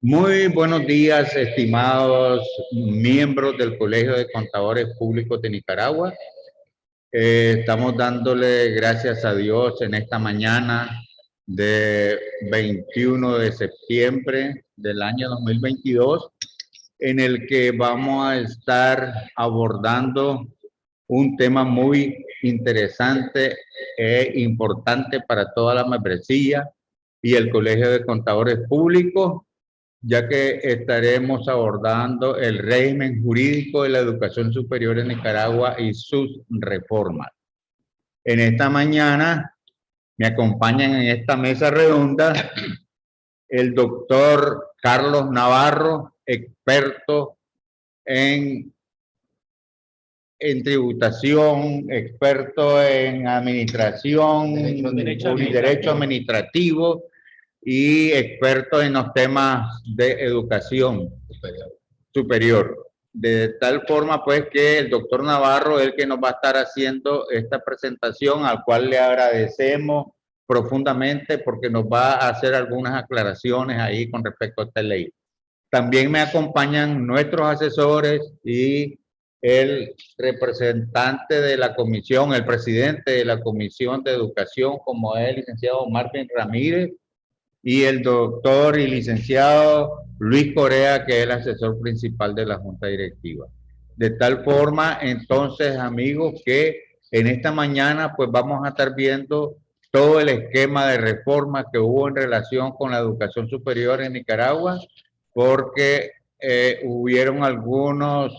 Muy buenos días, estimados miembros del Colegio de Contadores Públicos de Nicaragua. Estamos dándole gracias a Dios en esta mañana de 21 de septiembre del año 2022, en el que vamos a estar abordando un tema muy interesante e importante para toda la membresía y el Colegio de Contadores Públicos, ya que estaremos abordando el régimen jurídico de la educación superior en Nicaragua y sus reformas. En esta mañana me acompañan en esta mesa redonda el doctor Carlos Navarro, experto en tributación, experto en administración, derecho administrativo y experto en los temas de educación superior. De tal forma, pues, que el doctor Navarro es el que nos va a estar haciendo esta presentación, al cual le agradecemos profundamente porque nos va a hacer algunas aclaraciones ahí con respecto a esta ley. También me acompañan nuestros asesores y el representante de la comisión, el presidente de la Comisión de Educación, como es el licenciado Marvin Ramírez, y el doctor y licenciado Luis Corea, que es el asesor principal de la Junta Directiva. De tal forma, entonces, amigos, que en esta mañana pues vamos a estar viendo todo el esquema de reforma que hubo en relación con la educación superior en Nicaragua, porque hubieron algunos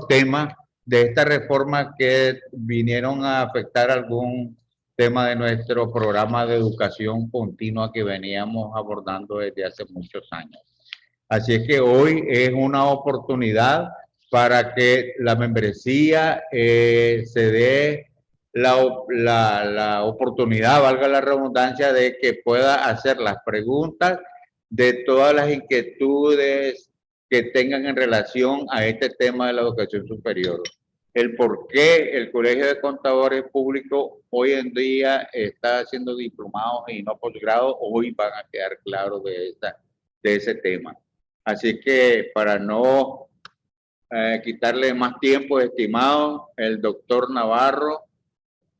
temas de esta reforma que vinieron a afectar algún tema de nuestro programa de educación continua que veníamos abordando desde hace muchos años. Así es que hoy es una oportunidad para que la membresía se dé la oportunidad, valga la redundancia, de que pueda hacer las preguntas de todas las inquietudes que tengan en relación a este tema de la educación superior. El por qué el Colegio de Contadores Públicos hoy en día está haciendo diplomados y no posgrado, hoy van a quedar claros de ese tema. Así que para no quitarle más tiempo, estimado, el doctor Navarro,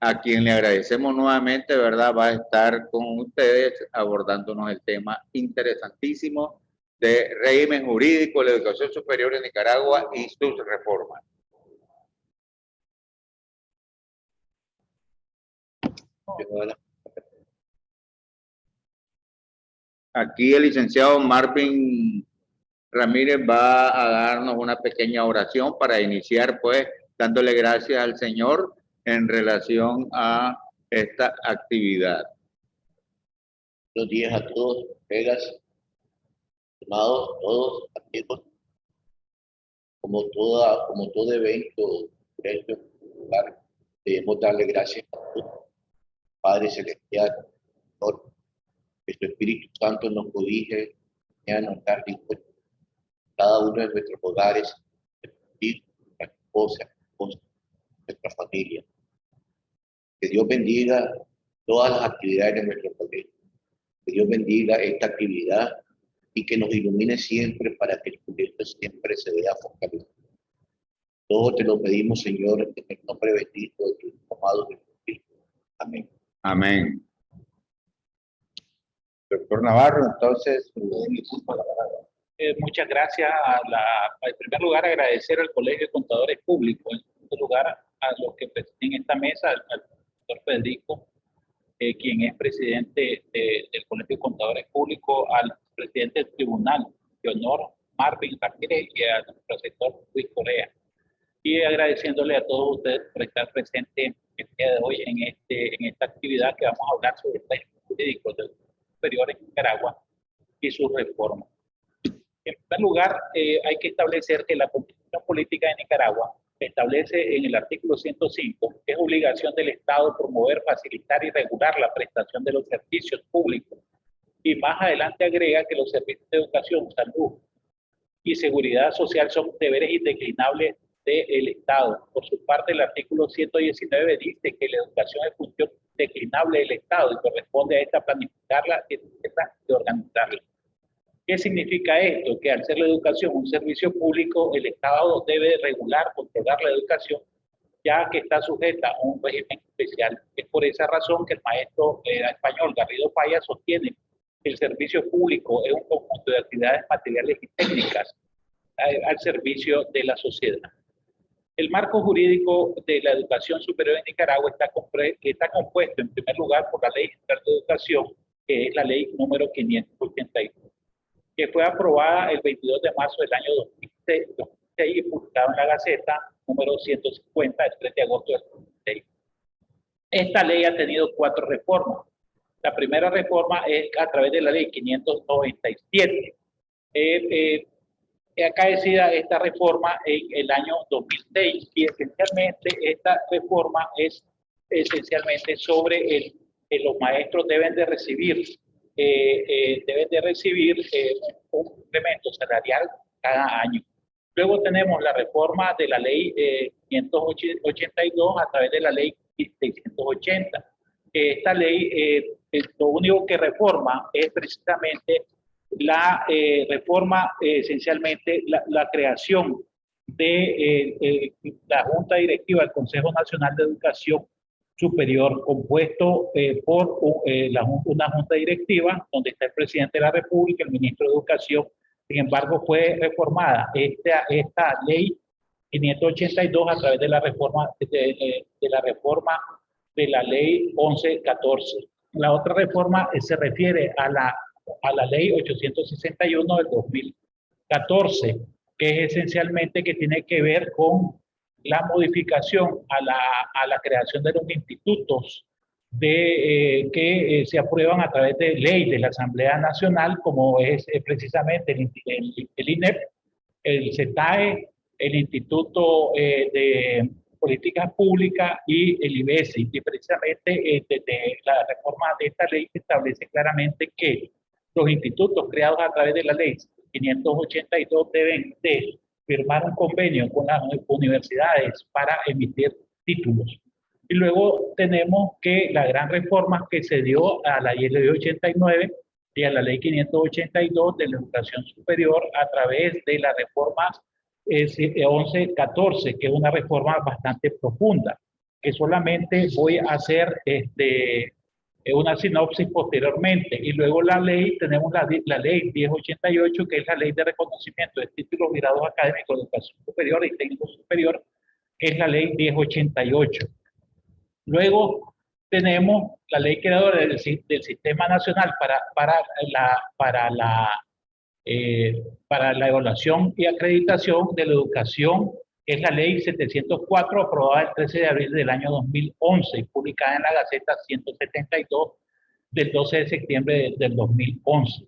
a quien le agradecemos nuevamente, ¿verdad?, va a estar con ustedes abordándonos el tema interesantísimo de régimen jurídico de la educación superior en Nicaragua y sus reformas. Aquí el licenciado Marvin Ramírez va a darnos una pequeña oración para iniciar, pues, dándole gracias al Señor en relación a esta actividad. Buenos días a todos, colegas, estimados, todos amigos. Como todo evento, debemos darle gracias a Dios, Padre Celestial, Señor, que su Espíritu Santo nos cobije, nos tarde y noche, cada uno de nuestros hogares, nuestra esposa, nuestra familia. Que Dios bendiga todas las actividades de nuestro colegio. Que Dios bendiga esta actividad y que nos ilumine siempre para que el colegio siempre se vea fortalecido. Todo te lo pedimos, Señor, en el nombre bendito de tu amado Jesucristo. Amén. Amén. Doctor Navarro, entonces, muchas gracias. En primer lugar, agradecer al Colegio de Contadores Públicos. En segundo lugar, a los que presiden esta mesa, al doctor Federico, quien es presidente del Colegio de Contadores Públicos, al presidente del Tribunal de Honor, Marvin Ramírez, y al profesor Luis Corea. Y agradeciéndole a todos ustedes por estar presentes el día de hoy en esta actividad que vamos a hablar sobre el régimen jurídico del superior en Nicaragua y sus reformas. En primer lugar, hay que establecer que la Constitución Política de Nicaragua establece en el artículo 105 que es obligación del Estado promover, facilitar y regular la prestación de los servicios públicos. Y más adelante agrega que los servicios de educación, salud y seguridad social son deberes indeclinables del Estado. Por su parte, el artículo 119 dice que la educación es función declinable del Estado y corresponde a esta planificarla y organizarla. ¿Qué significa esto? Que al ser la educación un servicio público, el Estado debe regular, controlar la educación, ya que está sujeta a un régimen especial. Es por esa razón que el maestro español Garrido Falla sostiene que el servicio público es un conjunto de actividades materiales y técnicas al servicio de la sociedad. El marco jurídico de la educación superior en Nicaragua está compuesto en primer lugar por la Ley General de Educación, que es la ley número 582, que fue aprobada el 22 de marzo del año 2006 y publicada en la Gaceta número 150 del 3 de agosto del 2006. Esta ley ha tenido 4 reformas. La primera reforma es a través de la ley 597. Acaecida esta reforma en el año 2006 y esencialmente esta reforma es esencialmente sobre los maestros deben de recibir un incremento salarial cada año. Luego tenemos la reforma de la ley 582 a través de la ley 680. Esta ley lo único que reforma es precisamente la reforma, esencialmente la creación de la Junta Directiva del Consejo Nacional de Educación Superior, compuesto por una Junta Directiva donde está el Presidente de la República, el Ministro de Educación. Sin embargo, fue reformada esta ley 582 a través de la reforma de la ley 1114. La otra reforma se refiere a la ley 861 del 2014, que es esencialmente que tiene que ver con la modificación a la creación de los institutos que se aprueban a través de ley de la Asamblea Nacional, como es precisamente el INEP, el CETAE, el Instituto de Políticas Públicas y el IBESI. Y precisamente desde la reforma de esta ley se establece claramente que los institutos creados a través de la ley 582 deben de firmar un convenio con las universidades para emitir títulos. Y luego tenemos que la gran reforma que se dio a la ley 89 y a la ley 582 de la educación superior a través de la reforma 1114, que es una reforma bastante profunda, que solamente voy a hacer una sinopsis posteriormente. Y luego tenemos la ley 1088, que es la ley de reconocimiento de títulos y grados académicos de educación superior y técnico superior, que es la ley 1088. Luego tenemos la ley creadora del Sistema Nacional para la evaluación y acreditación de la educación, que es la ley 704, aprobada el 13 de abril del año 2011 y publicada en la Gaceta 172 del 12 de septiembre del 2011.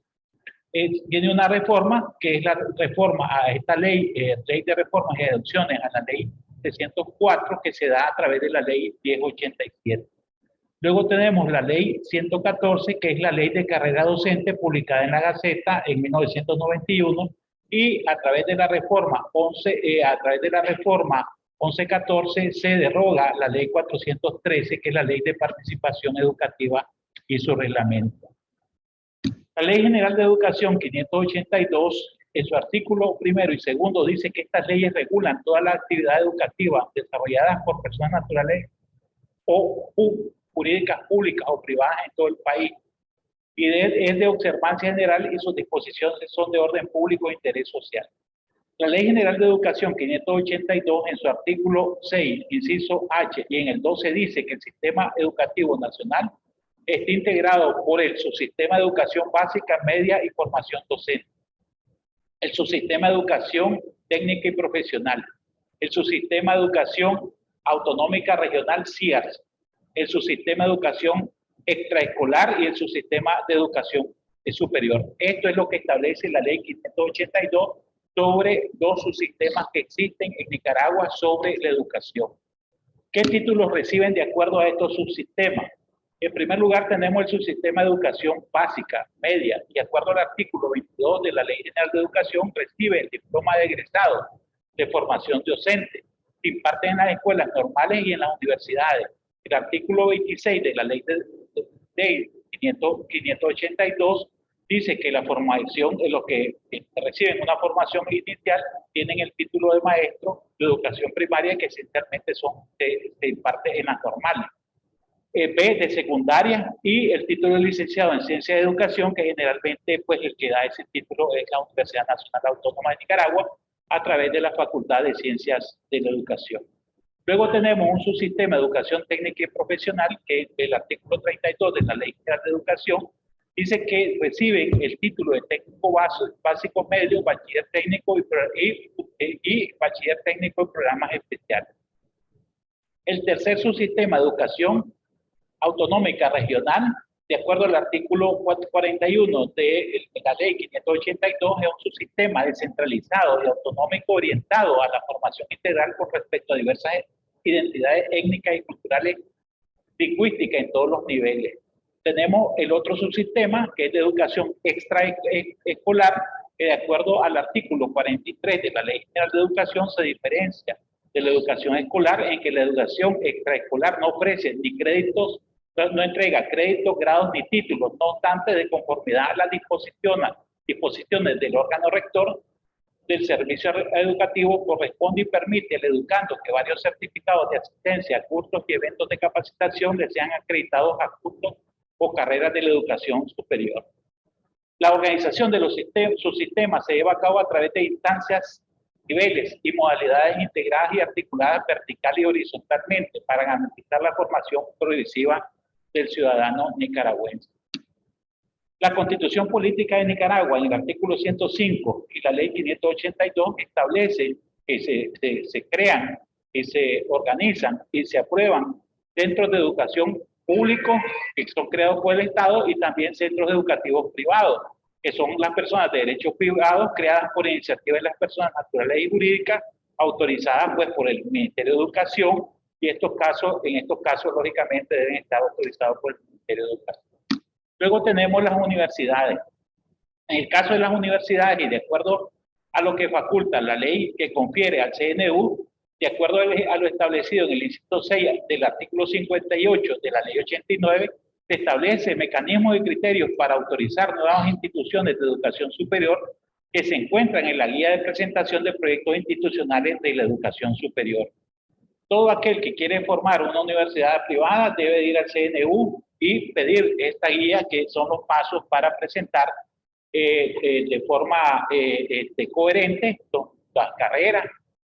Tiene una reforma, que es la reforma a esta ley de reformas y adopciones a la ley 604, que se da a través de la ley 1087. Luego tenemos la ley 114, que es la ley de carrera docente publicada en la Gaceta en 1991 y a través de la reforma 1114 se deroga la ley 413, que es la ley de participación educativa y su reglamento. La Ley General de Educación 582, en su artículo 1 y 2, dice que estas leyes regulan toda la actividad educativa desarrolladas por personas naturales o jurídicas públicas o privadas en todo el país, y es de observancia general y sus disposiciones son de orden público e interés social. La Ley General de Educación 582, en su artículo 6, inciso H, y en el 12 dice que el sistema educativo nacional está integrado por el subsistema de educación básica, media y formación docente, el subsistema de educación técnica y profesional, el subsistema de educación autonómica regional CIARS, el subsistema de educación extraescolar y el subsistema de educación superior. Esto es lo que establece la ley 582 sobre los subsistemas que existen en Nicaragua sobre la educación. ¿Qué títulos reciben de acuerdo a estos subsistemas? En primer lugar, tenemos el subsistema de educación básica, media, y de acuerdo al artículo 22 de la Ley General de Educación, recibe el diploma de egresado de formación docente. Se imparte en las escuelas normales y en las universidades. El artículo 26 de la ley de 582 dice que la formación de los que reciben una formación inicial tienen el título de maestro de educación primaria, que esencialmente se imparte en las normales. B, de secundaria, y el título de licenciado en ciencia de educación, que generalmente pues el que da ese título es la Universidad Nacional Autónoma de Nicaragua a través de la Facultad de Ciencias de la Educación. Luego tenemos un subsistema de educación técnica y profesional, que es el artículo 32 de la Ley General de Educación, dice que reciben el título de técnico básico medio, bachiller técnico y bachiller técnico en programas especiales. El tercer subsistema de educación autonómica regional, de acuerdo al artículo 441 de la ley 582, es un subsistema descentralizado y autonómico orientado a la formación integral con respecto a diversas identidades étnicas y culturales lingüísticas en todos los niveles. Tenemos el otro subsistema, que es de educación extraescolar, que de acuerdo al artículo 43 de la Ley General de Educación se diferencia de la educación escolar en que la educación extraescolar no ofrece ni créditos, no entrega créditos, grados ni títulos, no obstante, de conformidad a las disposiciones del órgano rector del servicio educativo, corresponde y permite al educando que varios certificados de asistencia a cursos y eventos de capacitación le sean acreditados a cursos o carreras de la educación superior. La organización de los subsistemas se lleva a cabo a través de instancias, niveles y modalidades integradas y articuladas vertical y horizontalmente para garantizar la formación progresiva del ciudadano nicaragüense. La Constitución Política de Nicaragua, en el artículo 105 y la Ley 582, establece que se crean y se organizan y se aprueban centros de educación públicos que son creados por el Estado y también centros educativos privados, que son las personas de derechos privados creadas por iniciativa de las personas naturales y jurídicas autorizadas pues por el Ministerio de Educación, y en estos casos lógicamente deben estar autorizados por el Ministerio de Educación. Luego tenemos las universidades. En el caso de las universidades, y de acuerdo a lo que faculta la ley que confiere al CNU, de acuerdo a lo establecido en el inciso 6 del artículo 58 de la ley 89, se establece mecanismos y criterios para autorizar nuevas instituciones de educación superior que se encuentran en la guía de presentación de proyectos institucionales de la educación superior. Todo aquel que quiere formar una universidad privada debe ir al CNU y pedir esta guía, que son los pasos para presentar de forma coherente las carreras,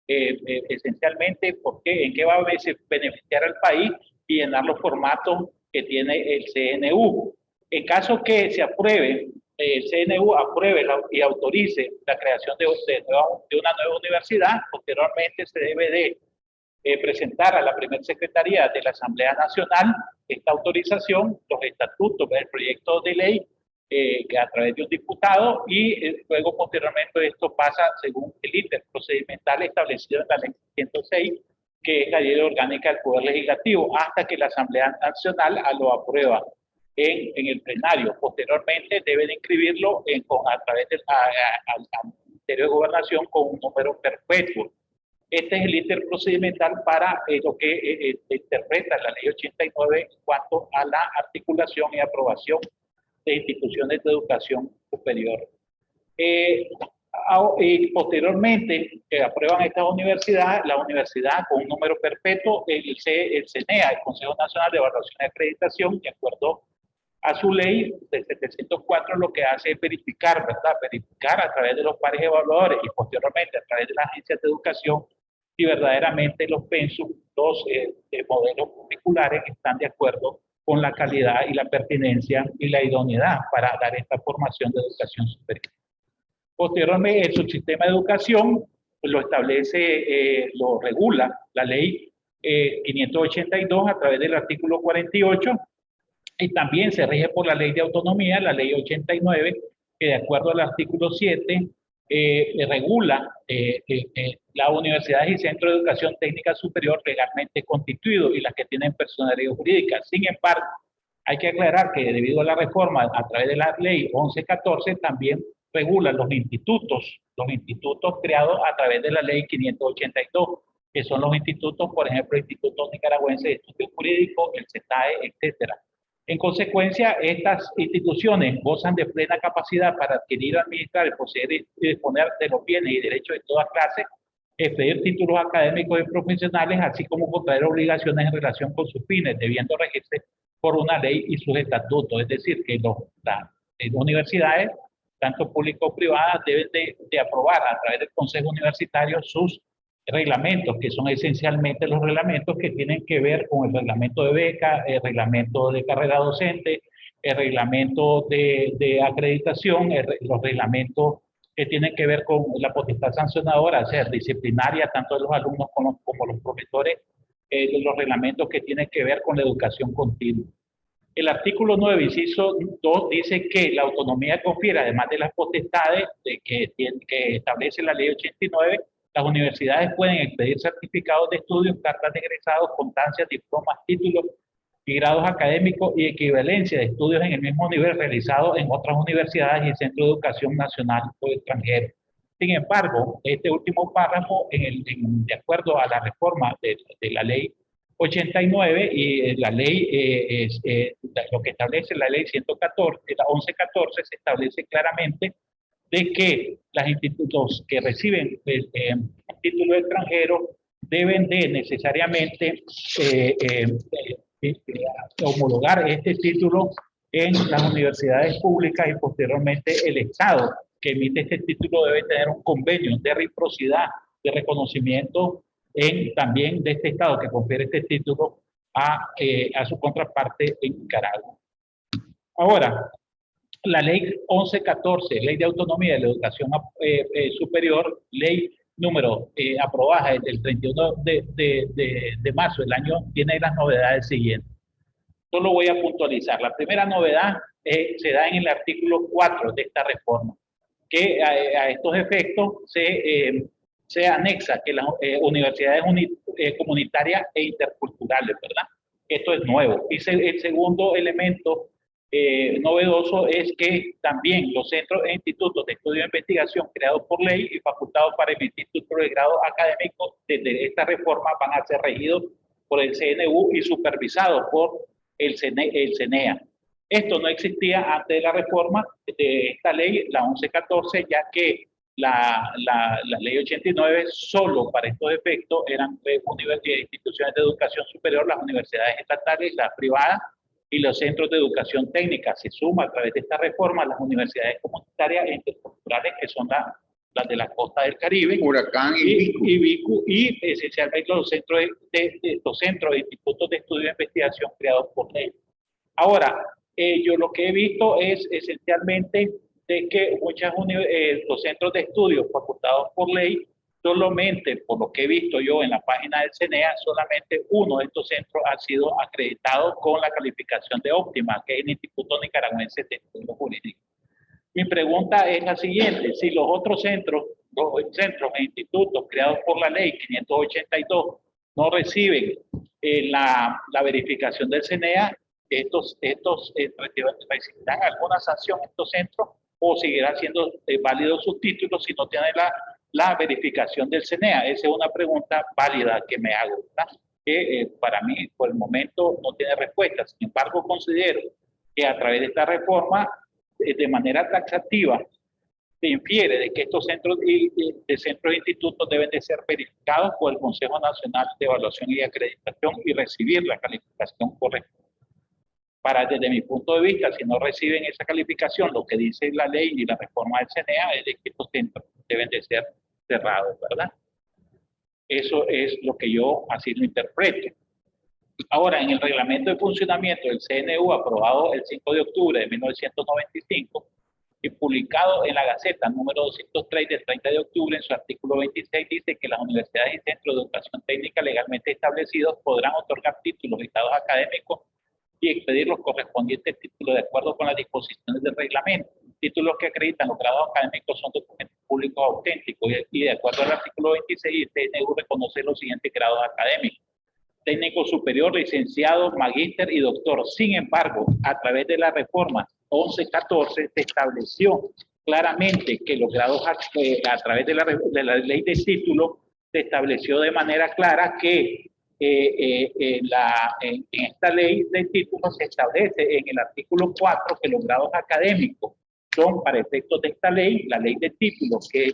esencialmente en qué va a beneficiar al país y llenar los formatos que tiene el CNU. En caso que se apruebe, el CNU apruebe y autorice la creación de una nueva universidad, posteriormente se debe de presentar a la primera secretaría de la Asamblea Nacional esta autorización, los estatutos del proyecto de ley que a través de un diputado, y luego posteriormente esto pasa según el ítem procedimental establecido en la ley 106, que es la ley orgánica del Poder Legislativo, hasta que la Asamblea Nacional lo aprueba en el plenario. Posteriormente deben inscribirlo a través del Ministerio de Gobernación con un número perpetuo. Este es el ítem procedimental para lo que interpreta la ley 89 en cuanto a la articulación y aprobación de instituciones de educación superior. Y posteriormente aprueban estas universidades, la universidad con un número perpetuo, el CNEA, el Consejo Nacional de Evaluación y Acreditación, de acuerdo a su ley de 704, lo que hace es verificar, ¿verdad? Verificar a través de los pares evaluadores y posteriormente a través de las agencias de educación si verdaderamente los pensum, los modelos curriculares están de acuerdo con la calidad y la pertinencia y la idoneidad para dar esta formación de educación superior. Posteriormente, el subsistema de educación lo establece, lo regula la ley 582 a través del artículo 48, y también se rige por la ley de autonomía, la ley 89, que de acuerdo al artículo 7 regula las universidades y centros de educación técnica superior legalmente constituidos y las que tienen personalidad jurídica. Sin embargo, hay que aclarar que debido a la reforma a través de la ley 1114 también regula los institutos creados a través de la ley 582. que son los institutos, por ejemplo, el Instituto Nicaragüense de Estudios Jurídicos, el CETAE, etcétera. En consecuencia, estas instituciones gozan de plena capacidad para adquirir, administrar, poseer y disponer de los bienes y derechos de toda clase, expedir títulos académicos y profesionales, así como contraer obligaciones en relación con sus fines, debiendo regirse por una ley y sus estatutos. Es decir, que las universidades, tanto públicas como privadas, deben de aprobar a través del Consejo Universitario sus reglamentos, que son esencialmente los reglamentos que tienen que ver con el reglamento de beca, el reglamento de carrera docente, el reglamento de acreditación, los reglamentos que tienen que ver con la potestad sancionadora, o sea, disciplinaria, tanto de los alumnos como los profesores, los reglamentos que tienen que ver con la educación continua. El artículo 9, inciso 2, dice que la autonomía confiere, además de las potestades que establece la ley 89, las universidades pueden expedir certificados de estudios, cartas de egresados, constancias, diplomas, títulos y grados académicos y equivalencia de estudios en el mismo nivel realizados en otras universidades y centros de educación nacional o extranjero. Sin embargo, este último párrafo, de acuerdo a la reforma de la ley 89 y la ley, lo que establece la ley 114, la 1114, se establece claramente de que los institutos que reciben un título extranjero deben de necesariamente homologar este título en las universidades públicas y posteriormente el Estado que emite este título debe tener un convenio de reciprocidad, de reconocimiento también de este Estado que confiere este título a su contraparte en Nicaragua. Ahora, la ley 1114, ley de autonomía de la educación superior, ley número aprobada el 31 de marzo del año, tiene las novedades siguientes. Solo voy a puntualizar. La primera novedad se da en el artículo 4 de esta reforma, que a estos efectos se anexa que las universidades comunitarias e interculturales, ¿verdad? Esto es nuevo. Y el segundo elemento novedoso es que también los centros e institutos de estudio e investigación creados por ley y facultados para emitir títulos de grado académico desde esta reforma van a ser regidos por el CNU y supervisados por el CNEA. Esto no existía antes de la reforma de esta ley, la 1114, ya que la ley 89 solo para estos efectos eran instituciones de educación superior, las universidades estatales, las privadas y los centros de educación técnica. Se suma a través de esta reforma las universidades comunitarias e interculturales, que son las de la costa del Caribe, Huracán y BICU, y esencialmente los centros de institutos de estudio e investigación creados por ley. Ahora, yo lo que he visto es esencialmente de que los centros de estudio facultados por ley, solamente por lo que he visto yo en la página del CNEA, solamente uno de estos centros ha sido acreditado con la calificación de óptima, que es el Instituto Nicaragüense de Estudios Jurídicos. Mi pregunta es la siguiente: si los otros centros e institutos creados por la ley 582 no reciben la verificación del CNEA, recibirán alguna sanción estos centros o seguirán siendo válidos sus títulos si no tienen la verificación del CNEA. Esa es una pregunta válida que me hago, ¿verdad? Que para mí por el momento no tiene respuesta. Sin embargo, considero que a través de esta reforma, de manera taxativa, se infiere de que estos centros e institutos deben de ser verificados por el Consejo Nacional de Evaluación y Acreditación y recibir la calificación correspondiente. Desde mi punto de vista, si no reciben esa calificación, lo que dice la ley y la reforma del CNEA es de que estos centros deben de ser cerrados, ¿verdad? Eso es lo que yo así lo interpreto. Ahora, en el reglamento de funcionamiento del CNU, aprobado el 5 de octubre de 1995 y publicado en la Gaceta número 203 del 30 de octubre, en su artículo 26, dice que las universidades y centros de educación técnica legalmente establecidos podrán otorgar títulos y grados académicos y expedir los correspondientes títulos de acuerdo con las disposiciones del reglamento. Títulos que acreditan los grados académicos son documentos públicos auténticos y de acuerdo al artículo 26, el TNU reconoce los siguientes grados académicos: técnico superior, licenciado, magíster y doctor. Sin embargo, a través de la reforma 1114 se estableció claramente que los grados a través de la ley de título se estableció de manera clara que en esta ley de títulos se establece en el artículo 4 que los grados académicos son, para efectos de esta ley, la ley de títulos, que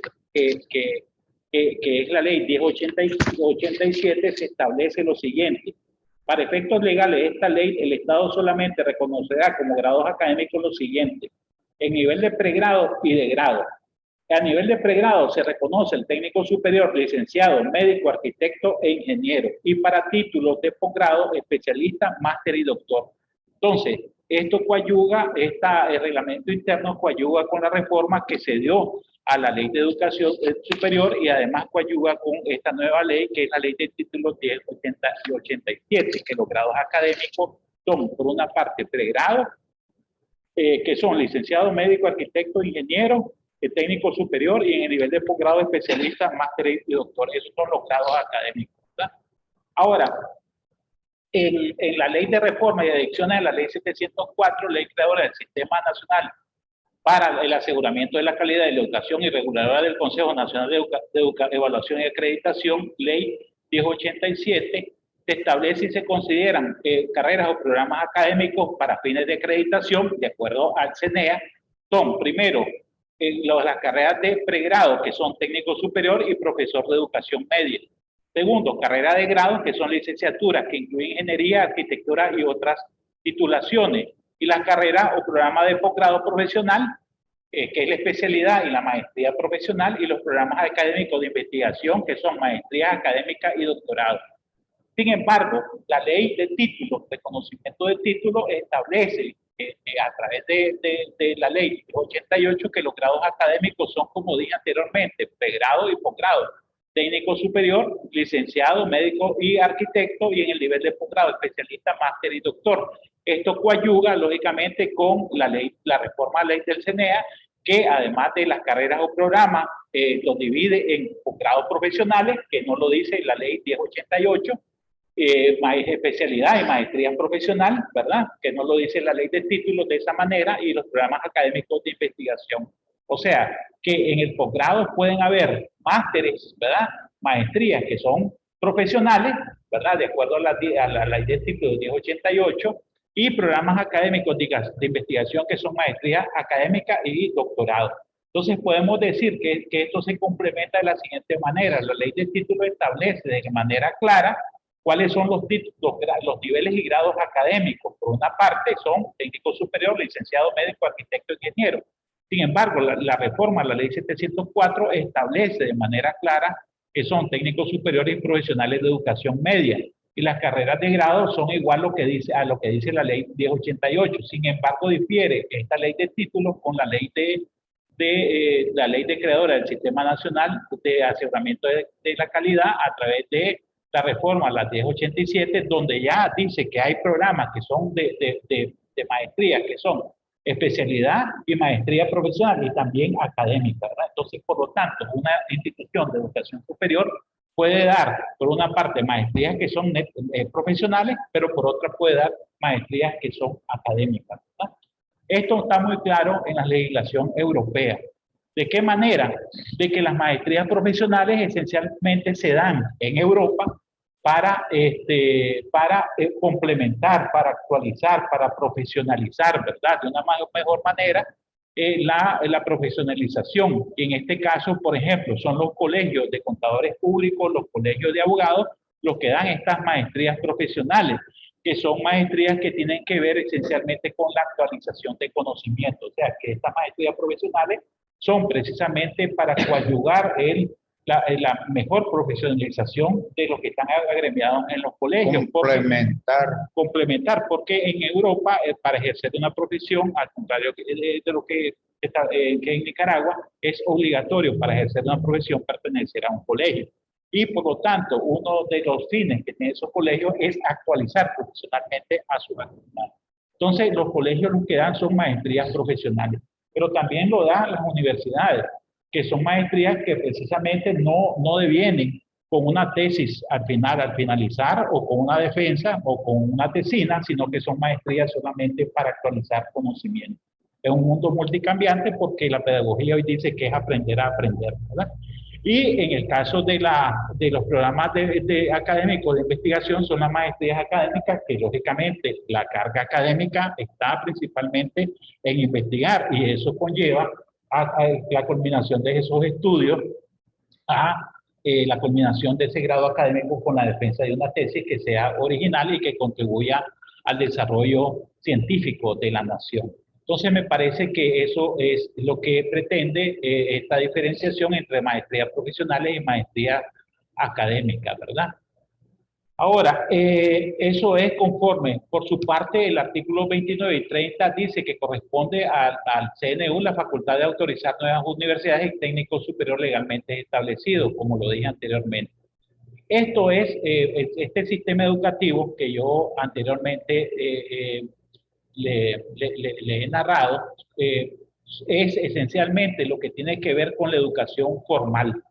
es la ley 1087, se establece lo siguiente. Para efectos legales de esta ley, el Estado solamente reconocerá como grados académicos lo siguiente: en nivel de pregrado y de grado. A nivel de pregrado se reconoce el técnico superior, licenciado, médico, arquitecto e ingeniero. Y para títulos de posgrado, especialista, máster y doctor. Entonces, esto coadyuga, el reglamento interno coadyuga con la reforma que se dio a la ley de educación superior y además coadyuga con esta nueva ley que es la ley de títulos 1080 y 87, que los grados académicos son, por una parte, pregrado, que son licenciado, médico, arquitecto, ingeniero, técnico superior, y en el nivel de posgrado, especialista, máster y doctor. Esos son los grados académicos, ¿verdad? Ahora, en la ley de reforma y adicciones de la ley 704, ley creadora del Sistema Nacional para el Aseguramiento de la Calidad de la Educación y reguladora del Consejo Nacional de Evaluación y Acreditación, ley 1087, se establece y se consideran carreras o programas académicos para fines de acreditación, de acuerdo al CNEA, son, primero, las carreras de pregrado, que son técnico superior y profesor de educación media. Segundo, carreras de grado, que son licenciaturas, que incluyen ingeniería, arquitectura y otras titulaciones. Y las carreras o programas de posgrado profesional, que es la especialidad y la maestría profesional, y los programas académicos de investigación, que son maestrías académicas y doctorado. Sin embargo, la ley de títulos, reconocimiento de títulos, establece a través de la ley 88 que los grados académicos son, como dije anteriormente, pregrado y posgrado, técnico superior, licenciado, médico y arquitecto, y en el nivel de posgrado, especialista, máster y doctor. Esto coadyuga, lógicamente, con la reforma de la ley del CNEA, que además de las carreras o programas, los divide en posgrados profesionales, que no lo dice la ley 1088, especialidad y maestría profesional, ¿verdad? Que no lo dice la ley de títulos de esa manera, y los programas académicos de investigación. O sea, que en el posgrado pueden haber másteres, ¿verdad? Maestrías que son profesionales, ¿verdad? De acuerdo a la ley de títulos 1088, y programas académicos de investigación que son maestrías académicas y doctorado. Entonces podemos decir que esto se complementa de la siguiente manera. La ley de títulos establece de manera clara cuáles son los niveles y grados académicos. Por una parte son técnico superior, licenciado, médico, arquitecto, ingeniero. Sin embargo, la reforma, la ley 704, establece de manera clara que son técnicos superiores y profesionales de educación media. Y las carreras de grado son igual a lo que dice la ley 1088. Sin embargo, difiere esta ley de títulos con la ley la ley de creadora del Sistema Nacional de Aseguramiento de la Calidad a través de la reforma, la 1087, donde ya dice que hay programas que son de maestría, que son especialidad y maestría profesional y también académica, ¿verdad? Entonces, por lo tanto, una institución de educación superior puede dar, por una parte, maestrías que son profesionales, pero por otra puede dar maestrías que son académicas, ¿verdad? Esto está muy claro en la legislación europea. ¿De qué manera? De que las maestrías profesionales esencialmente se dan en Europa para complementar, para actualizar, para profesionalizar, ¿verdad? De una mejor manera la profesionalización. Y en este caso, por ejemplo, son los colegios de contadores públicos, los colegios de abogados, los que dan estas maestrías profesionales, que son maestrías que tienen que ver esencialmente con la actualización de conocimiento. O sea, que estas maestrías profesionales son precisamente para coadyugar la mejor profesionalización de los que están agremiados en los colegios. Complementar, porque en Europa, para ejercer una profesión, al contrario de lo que en Nicaragua, es obligatorio para ejercer una profesión pertenecer a un colegio. Y por lo tanto, uno de los fines que tienen esos colegios es actualizar profesionalmente a sus alumnos. Entonces, los colegios lo que dan son maestrías profesionales, pero también lo dan las universidades, que son maestrías que precisamente no devienen con una tesis al finalizar, o con una defensa, o con una tesina, sino que son maestrías solamente para actualizar conocimiento. Es un mundo multicambiante porque la pedagogía hoy dice que es aprender a aprender, ¿verdad? Y en el caso de los programas académicos de investigación son las maestrías académicas, que lógicamente la carga académica está principalmente en investigar, y eso conlleva a la culminación de esos estudios, a la culminación de ese grado académico con la defensa de una tesis que sea original y que contribuya al desarrollo científico de la nación. Entonces me parece que eso es lo que pretende esta diferenciación entre maestrías profesionales y maestrías académicas, ¿verdad? Ahora, eso es conforme. Por su parte, el artículo 29 y 30 dice que corresponde al CNU la facultad de autorizar nuevas universidades y técnicos superiores legalmente establecidos, como lo dije anteriormente. Esto es, este sistema educativo que yo anteriormente le he narrado, es esencialmente lo que tiene que ver con la educación formal.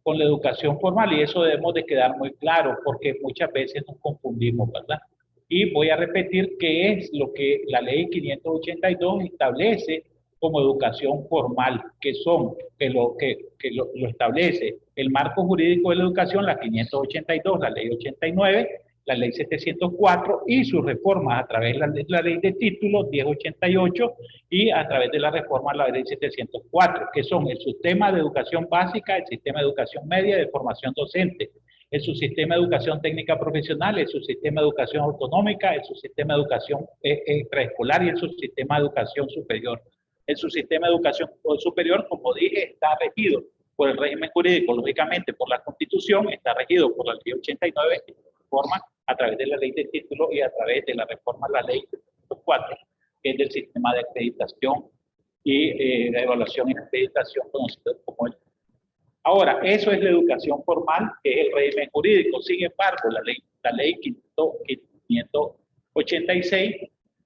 Con la educación formal, y eso debemos de quedar muy claro, porque muchas veces nos confundimos, ¿verdad? Y voy a repetir qué es lo que la ley 582 establece como educación formal, que son, que lo establece el marco jurídico de la educación, la 582, la ley 89, la ley 704 y sus reformas a través de la ley de títulos 1088 y a través de la reforma a la ley 704, que son el sistema de educación básica, el sistema de educación media de formación docente, el subsistema de educación técnica profesional, el subsistema de educación autonómica, el subsistema de educación preescolar y el subsistema de educación superior. El subsistema de educación superior, como dije, está regido por el régimen jurídico, lógicamente por la Constitución, está regido por la ley 89, que forma a través de la ley de título y a través de la reforma a la ley 4, que es del sistema de acreditación y de evaluación y acreditación conocido como el. Ahora, eso es la educación formal, que es el régimen jurídico. Sin embargo, la ley 586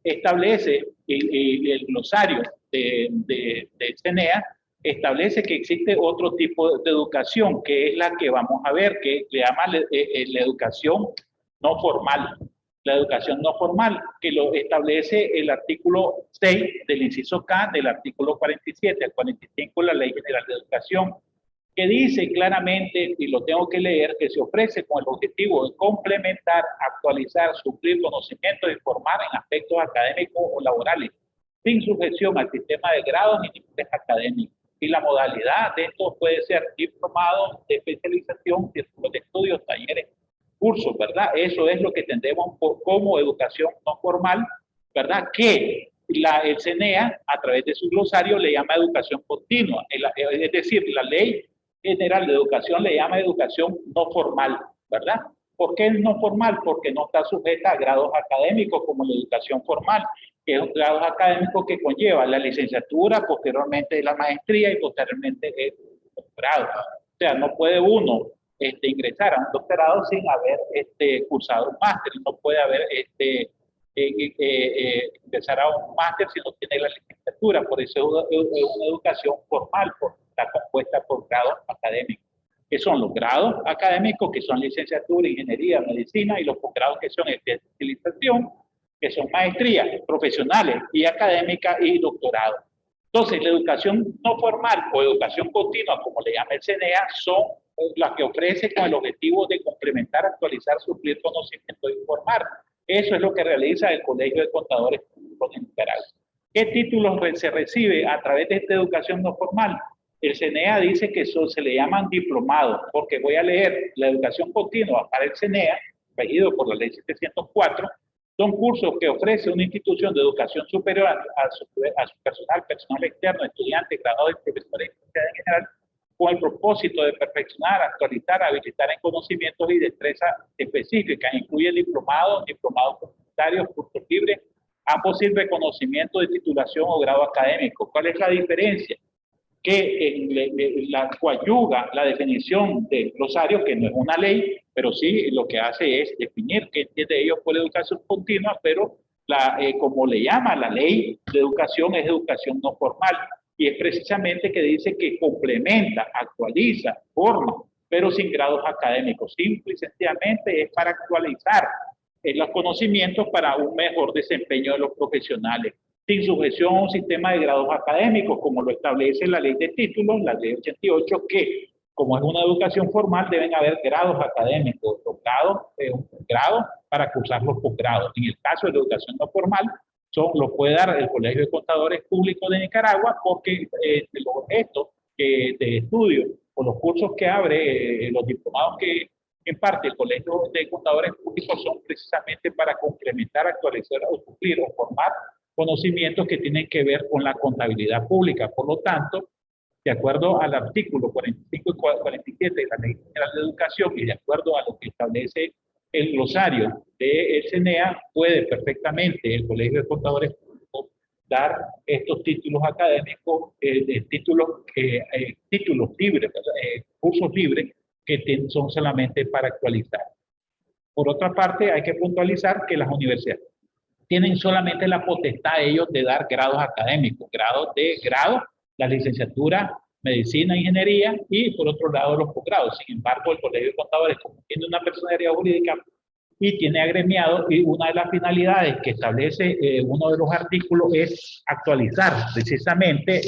establece el glosario de CNEA, establece que existe otro tipo de educación, que es la que vamos a ver, que le llama la educación no formal. La educación no formal, que lo establece el artículo 6 del inciso K del artículo 47 al 45 de la Ley General de Educación, que dice claramente, y lo tengo que leer, que se ofrece con el objetivo de complementar, actualizar, suplir conocimientos y formar en aspectos académicos o laborales, sin sujeción al sistema de grados ni niveles académicos. Y la modalidad de esto puede ser diplomado, de especialización, círculos de estudios, talleres, cursos, ¿verdad? Eso es lo que entendemos como educación no formal, ¿verdad? Que el CNEA, a través de su glosario, le llama educación continua. Es decir, la Ley General de Educación le llama educación no formal, ¿verdad? ¿Por qué es no formal? Porque no está sujeta a grados académicos como la educación formal, que es un grado académico que conlleva la licenciatura, posteriormente la maestría y posteriormente el doctorado. O sea, no puede uno ingresar a un doctorado sin haber cursado un máster, no puede haber ingresar a un máster si no tiene la licenciatura. Por eso es una educación formal, porque está compuesta por grados académicos, que son los grados académicos, que son licenciatura, ingeniería, medicina, y los posgrados que son especialización, que son maestrías profesionales y académicas y doctorado. Entonces, la educación no formal o educación continua, como le llama el CNEA, son las que ofrece con el objetivo de complementar, actualizar, suplir conocimiento e informar. Eso es lo que realiza el Colegio de Contadores Públicos de Nicaragua. ¿Qué títulos se recibe a través de esta educación no formal? El CNEA dice que eso se le llaman diplomados, porque voy a leer la educación continua para el CNEA, regido por la ley 704, son cursos que ofrece una institución de educación superior a su personal externo, estudiantes, graduados y profesores en general, con el propósito de perfeccionar, actualizar, habilitar en conocimientos y destrezas específicas. Incluye diplomados comunitarios, cursos libres, ambos sirven conocimiento de titulación o grado académico. ¿Cuál es la diferencia? Que la coadyuga la definición del glosario, que no es una ley, pero sí lo que hace es definir qué entiende ellos por educación continua, pero como le llama la ley de educación, es educación no formal, y es precisamente que dice que complementa, actualiza, forma, pero sin grados académicos. Simple y sencillamente es para actualizar los conocimientos para un mejor desempeño de los profesionales, sin sujeción a un sistema de grados académicos, como lo establece la ley de títulos, la ley 88, que como es una educación formal, deben haber grados académicos, un grado para cursar los posgrados. En el caso de la educación no formal, lo puede dar el Colegio de Contadores Públicos de Nicaragua, porque los objetos de estudio o los cursos que abre, los diplomados que imparte el Colegio de Contadores Públicos son precisamente para complementar, actualizar o suplir o formar conocimientos que tienen que ver con la contabilidad pública. Por lo tanto, de acuerdo al artículo 45 y 47 de la Ley General de Educación y de acuerdo a lo que establece el glosario del CNEA, puede perfectamente el Colegio de Contadores Públicos dar estos títulos académicos, títulos libres, cursos libres que son solamente para actualizar. Por otra parte, hay que puntualizar que las universidades tienen solamente la potestad de ellos de dar grados académicos, la licenciatura, medicina, ingeniería y por otro lado los posgrados. Sin embargo, el Colegio de Contadores, como tiene una personería jurídica y tiene agremiado, y una de las finalidades que establece uno de los artículos es actualizar, precisamente,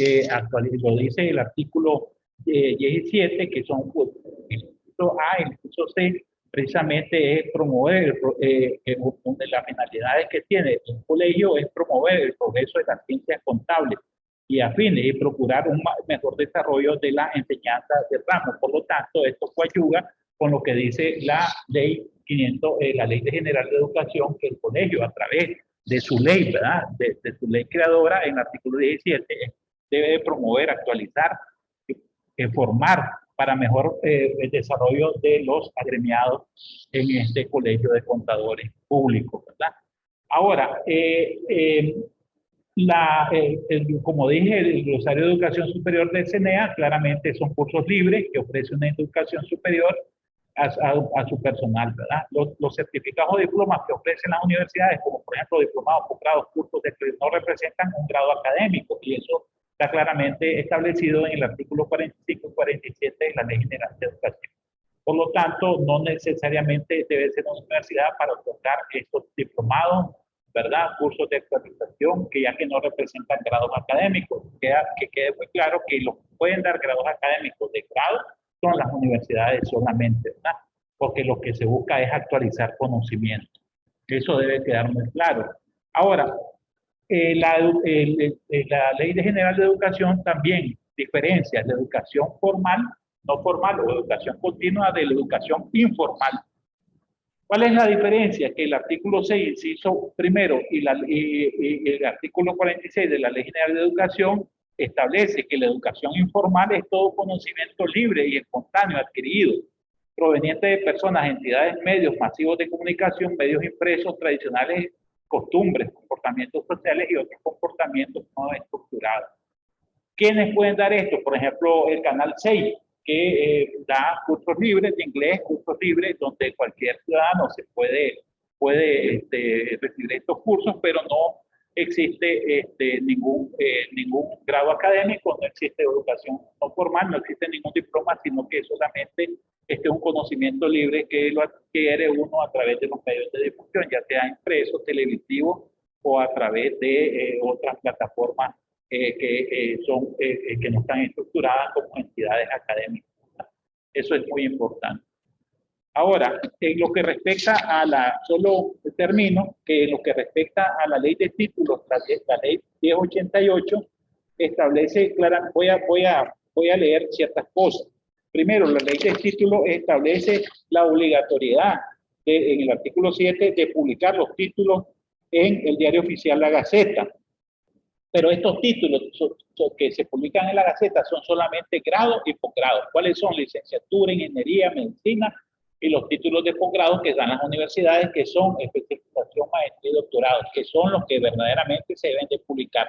lo dice el artículo 17, que son el inciso A y el inciso C, precisamente es promover, una de las finalidades que tiene el colegio es promover el progreso de las ciencias contables y afines y procurar un mejor desarrollo de la enseñanza del ramo. Por lo tanto, esto coadyuva con lo que dice la ley 500, la ley general de educación, que el colegio a través de su ley, ¿verdad? De su ley creadora en el artículo 17 debe promover, actualizar, formar para mejor el desarrollo de los agremiados en este Colegio de Contadores Públicos, ¿verdad? Ahora, como dije, el glosario de educación superior del CNEA claramente son cursos libres que ofrece una educación superior a su personal, ¿verdad? Los certificados o diplomas que ofrecen las universidades, como por ejemplo diplomados, posgrados, cursos no representan un grado académico, y eso está claramente establecido en el artículo 45 y 47 de la Ley General de Educación. Por lo tanto, no necesariamente debe ser una universidad para otorgar estos diplomados, ¿verdad? Cursos de actualización que ya que no representan grados académicos. Que quede muy claro que los que pueden dar grados académicos de grado son las universidades solamente, ¿verdad? Porque lo que se busca es actualizar conocimiento. Eso debe quedar muy claro. Ahora, la Ley General de Educación también diferencia la educación formal, no formal, o educación continua de la educación informal. ¿Cuál es la diferencia? Que el artículo 6, inciso primero, y el artículo 46 de la Ley General de Educación establece que la educación informal es todo conocimiento libre y espontáneo adquirido, proveniente de personas, entidades, medios masivos de comunicación, medios impresos, tradicionales, costumbres, comportamientos sociales y otros comportamientos no estructurados. ¿Quiénes pueden dar esto? Por ejemplo, el Canal 6, que da cursos libres de inglés, cursos libres donde cualquier ciudadano se puede recibir estos cursos, pero no existe ningún grado académico, no existe educación no formal, no existe ningún diploma, sino que solamente un conocimiento libre que lo adquiere uno a través de los medios de difusión, ya sea impreso, televisivo o a través de otras plataformas que no están estructuradas como entidades académicas. Eso es muy importante. Ahora, en lo que respecta a solo termino, que en lo que respecta a la ley de títulos, la ley 1088 establece claramente, voy a leer ciertas cosas. Primero, la ley de títulos establece la obligatoriedad en el artículo 7 de publicar los títulos en el Diario Oficial La Gaceta. Pero estos títulos que se publican en la Gaceta son solamente grados y posgrados. ¿Cuáles son? Licenciatura, ingeniería, medicina y los títulos de posgrado que dan las universidades, que son especialización, maestría y doctorado, que son los que verdaderamente se deben de publicar.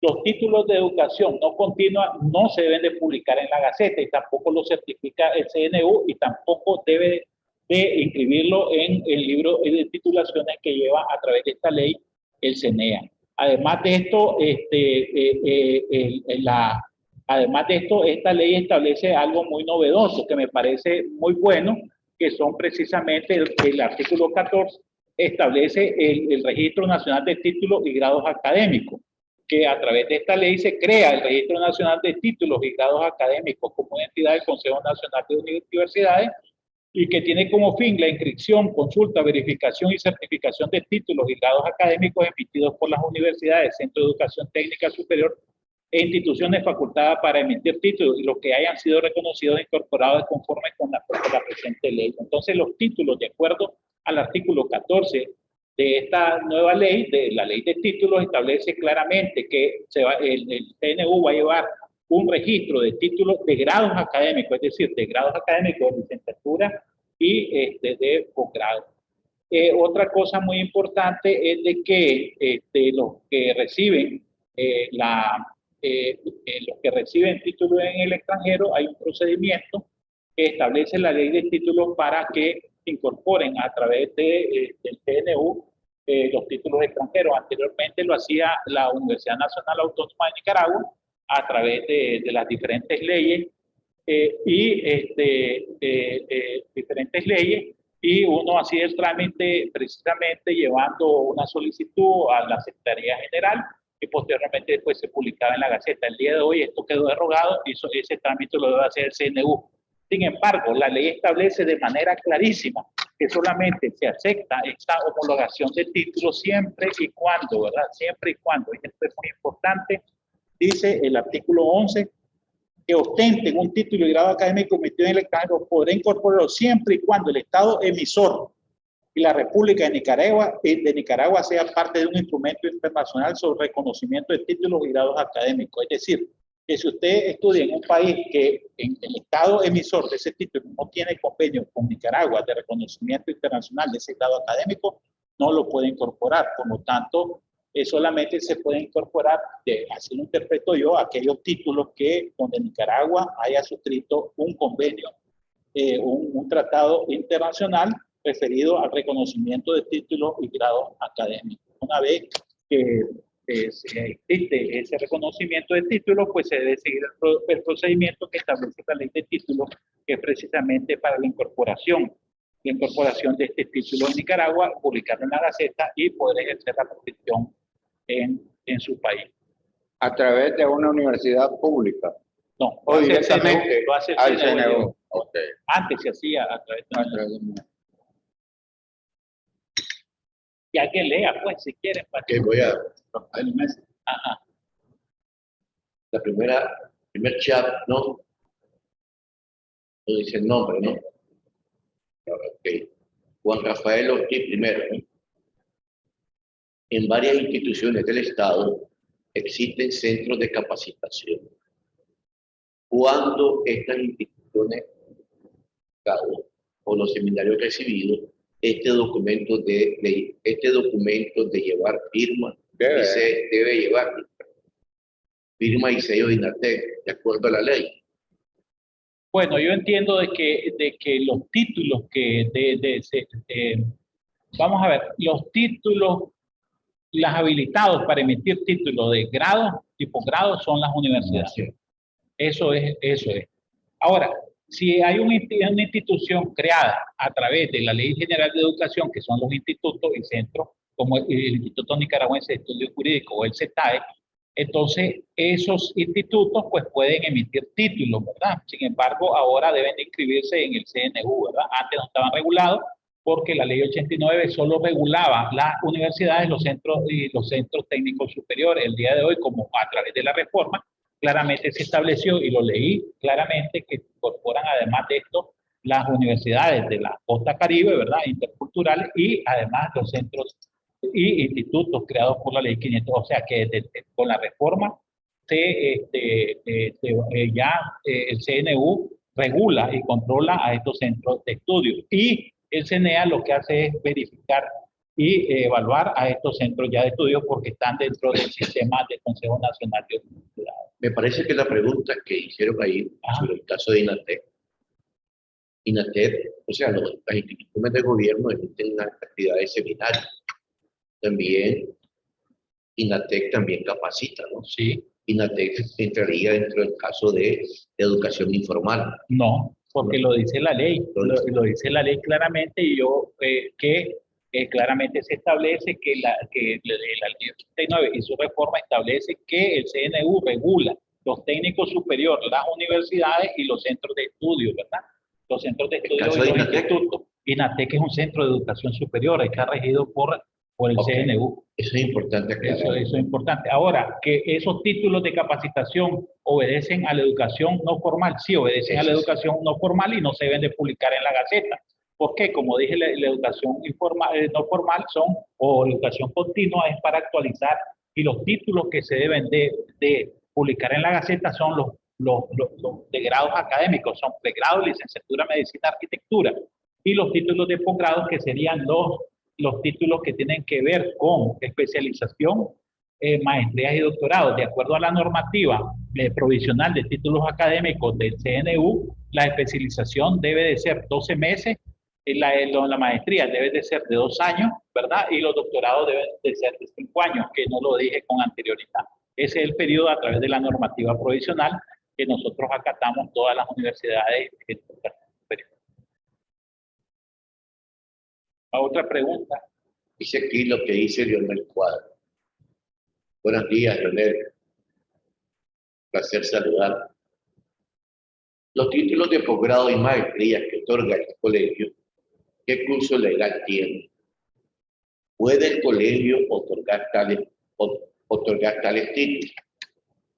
Los títulos de educación no continua no se deben de publicar en la Gaceta y tampoco lo certifica el CNU y tampoco debe de inscribirlo en el libro de titulaciones que lleva a través de esta ley el CNEA. Además de esto, esta ley establece algo muy novedoso que me parece muy bueno, que son precisamente el artículo 14, establece el Registro Nacional de Títulos y Grados Académicos, que a través de esta ley se crea el Registro Nacional de Títulos y Grados Académicos como entidad del Consejo Nacional de Universidades y que tiene como fin la inscripción, consulta, verificación y certificación de títulos y grados académicos emitidos por las universidades, centros de educación técnica superior e instituciones facultadas para emitir títulos y los que hayan sido reconocidos e incorporados conforme con la presente ley. Entonces, los títulos, de acuerdo al artículo 14 de esta nueva ley, de la ley de títulos, establece claramente que el CNU va a llevar un registro de títulos de grados académicos, es decir, de grados académicos de licenciatura y de posgrado. Otra cosa muy importante es de que los que reciben los que reciben títulos en el extranjero, hay un procedimiento que establece la ley de títulos para que incorporen a través del CNU los títulos extranjeros. Anteriormente lo hacía la Universidad Nacional Autónoma de Nicaragua a través de las diferentes leyes y uno hacía el trámite precisamente llevando una solicitud a la Secretaría General y posteriormente después se publicaba en la Gaceta. El día de hoy esto quedó derogado y ese trámite lo debe hacer el CNU. Sin embargo, la ley establece de manera clarísima que solamente se acepta esta homologación de títulos siempre y cuando, ¿verdad? Siempre y cuando, y esto es muy importante, dice el artículo 11, que ostenten un título y grado académico emitido en el extranjero podrá incorporarlo siempre y cuando el Estado emisor y la República de Nicaragua sea parte de un instrumento internacional sobre reconocimiento de títulos y grados académicos. Es decir, que si usted estudia en un país que en el Estado emisor de ese título no tiene convenio con Nicaragua de reconocimiento internacional de ese grado académico, no lo puede incorporar. Por lo tanto, solamente se puede incorporar, así lo interpreto yo, aquellos títulos que donde Nicaragua haya suscrito un convenio, un tratado internacional referido al reconocimiento de títulos y grados académicos. Una vez que existe ese reconocimiento de títulos, pues se debe seguir el procedimiento que establece la ley de títulos, que es precisamente para la incorporación de este título en Nicaragua, publicarlo en la Gaceta y poder ejercer la profesión en su país. A través de una universidad pública. No, o directamente lo hace el al CNU. CNU. Okay. Antes se hacía a través de una. Y alguien lea, pues, si quieren. Que voy a el mes. Ajá. La primer chat, ¿no? No dice el nombre, ¿no? Okay. Juan Rafael Ortiz primero, ¿no? En varias instituciones del Estado existen centros de capacitación. Cuando estas instituciones o los seminarios recibidos, este documento de llevar firma, debe llevar firma y sello de INATEC, de acuerdo a la ley. Bueno, yo entiendo de que los títulos vamos a ver, los títulos, las habilitados para emitir títulos de grado y posgrado son las universidades. Sí. Eso es. Ahora, si hay una institución creada a través de la Ley General de Educación, que son los institutos y centros, como el Instituto Nicaragüense de Estudios Jurídicos o el CETAE, entonces esos institutos pues pueden emitir títulos, ¿verdad? Sin embargo, ahora deben de inscribirse en el CNU, ¿verdad? Antes no estaban regulados porque la Ley 89 solo regulaba las universidades, los centros técnicos superiores. El día de hoy, como a través de la reforma, claramente se estableció, y lo leí claramente, que incorporan además de esto las universidades de la costa caribe, ¿verdad? Interculturales, y además los centros y institutos creados por la ley 500. O sea que con la reforma ya el CNU regula y controla a estos centros de estudio. Y el CNEA lo que hace es verificar y evaluar a estos centros ya de estudio porque están dentro del sistema del Consejo Nacional de Universidades. Me parece que la pregunta que hicieron ahí sobre el caso de INATEC, o sea, las instituciones de gobierno emiten una cantidad de seminarios. También INATEC también capacita, ¿no? Sí. INATEC entraría dentro del caso de educación informal. No, porque lo dice la ley, lo dice la ley claramente, y yo que claramente se establece que la ley 89 y su reforma establece que el CNU regula los técnicos superiores, las universidades y los centros de estudio, ¿verdad? Los centros de estudio y los institutos. INATEC es un centro de educación superior, está regido por el CNU. Eso es importante aclarar. Eso es importante. Ahora, que esos títulos de capacitación obedecen a la educación no formal, sí obedecen a la educación no formal y no se deben de publicar en la Gaceta. ¿Por qué? Como dije, la educación no formal o educación continua es para actualizar, y los títulos que se deben de publicar en la Gaceta son los de grados académicos, son pregrado, licenciatura, medicina, arquitectura, y los títulos de posgrado que serían los títulos que tienen que ver con especialización, maestrías y doctorados. De acuerdo a la normativa provisional de títulos académicos del CNU, la especialización debe de ser 12 meses, la maestría debe de ser de 2 años, ¿verdad? Y los doctorados deben de ser de 5 años, que no lo dije con anterioridad. Ese es el periodo a través de la normativa provisional que nosotros acatamos todas las universidades de educación superior. Otra pregunta. Dice aquí lo que dice Leonel Cuadro. Buenos días, Leonel. Placer saludar. Los títulos de posgrado y maestría que otorga el colegio, ¿qué curso legal tiene? ¿Puede el colegio otorgar tales títulos?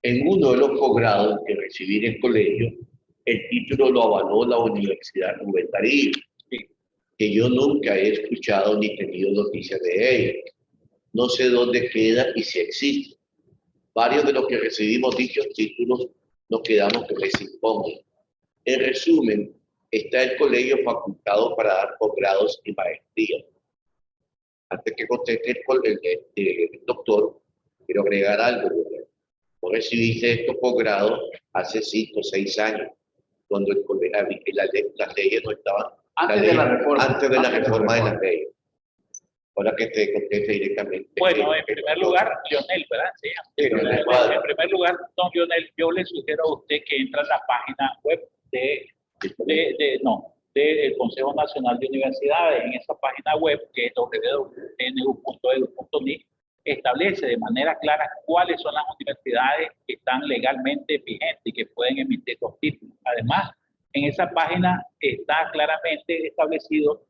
En uno de los posgrados que recibir el colegio, el título lo avaló la Universidad Rubén Darío, que yo nunca he escuchado ni tenido noticias de ella. No sé dónde queda y si existe. Varios de los que recibimos dichos títulos nos quedamos que les impongan. En resumen, está el colegio facultado para dar posgrados y maestrías. Antes que conteste el doctor, quiero agregar algo. Yo recibí estos posgrados hace 5 o 6 años, cuando las leyes no estaban. Antes de la reforma de las leyes. Ahora que te conteste directamente. Bueno, en primer lugar, Lionel, ¿verdad? Sí, en primer lugar, don Lionel, yo le sugiero a usted que entre a la página web del Consejo Nacional de Universidades. En esa página web, que es www.cnu.edu.ni, establece de manera clara cuáles son las universidades que están legalmente vigentes y que pueden emitir los títulos. Además, en esa página está claramente establecido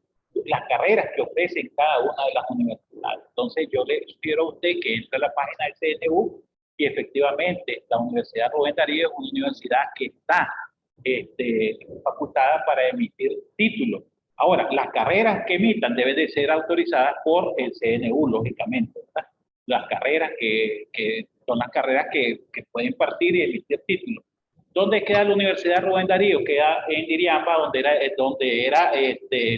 las carreras que ofrecen cada una de las universidades. Entonces, yo le sugiero a usted que entre a la página del CNU y efectivamente la Universidad Rubén Darío es una universidad que está facultada para emitir títulos. Ahora, las carreras que emitan deben de ser autorizadas por el CNU, lógicamente, ¿verdad? Las carreras que son las carreras que pueden impartir y emitir títulos. ¿Dónde queda la Universidad Rubén Darío? Queda en Diriamba, donde era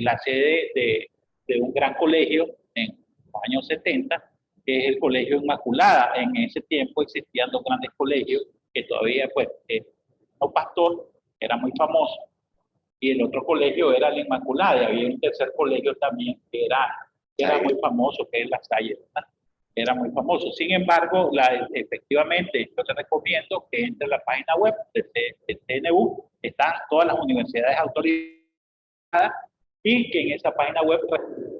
la sede de un gran colegio en los años 70, que es el Colegio Inmaculada. En ese tiempo existían 2 grandes colegios que todavía, pues, no Pastor, era muy famoso, y el otro colegio era la Inmaculada, y había un tercer colegio también que era muy famoso, que es La Salle, ¿verdad? Era muy famoso. Sin embargo, efectivamente, yo te recomiendo que entre a la página web del CNU, están todas las universidades autorizadas, y que en esa página web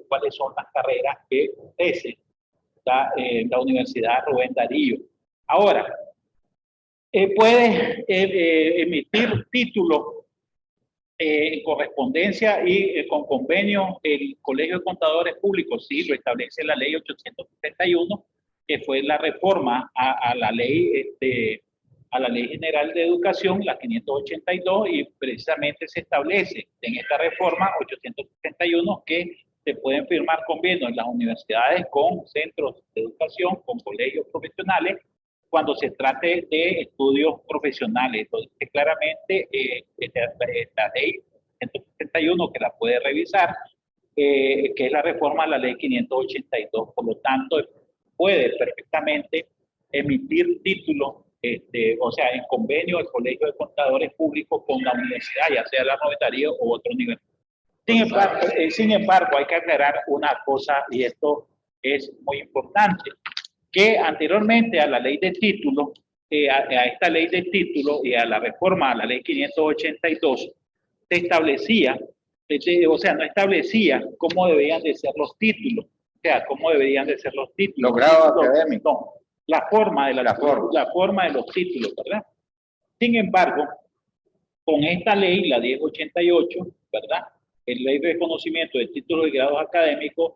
cuáles son las carreras que ofrece la Universidad Rubén Darío. Ahora, puede emitir títulos en correspondencia y con convenio el Colegio de Contadores Públicos, sí, lo establece la ley 871, que fue la reforma a la ley general de educación, la 582, y precisamente se establece en esta reforma 871 que se pueden firmar convenios en las universidades con centros de educación, con colegios profesionales, cuando se trate de estudios profesionales. Entonces, claramente, la ley 171, que la puede revisar, que es la reforma a la ley 582. Por lo tanto, puede perfectamente emitir títulos, o sea, en convenio el Colegio de Contadores Públicos con la universidad, ya sea la Rubén Darío o otro nivel. Sin embargo, hay que aclarar una cosa, y esto es muy importante, que anteriormente a la ley de título, a esta ley de título y a la reforma a la ley 582, se establecía o sea, no establecía cómo debían de ser los títulos. O sea, cómo deberían de ser los títulos. Los grados académicos. No, la forma de los títulos, ¿verdad? Sin embargo, con esta ley, la 1088, ¿verdad? La ley de reconocimiento de títulos y grados académicos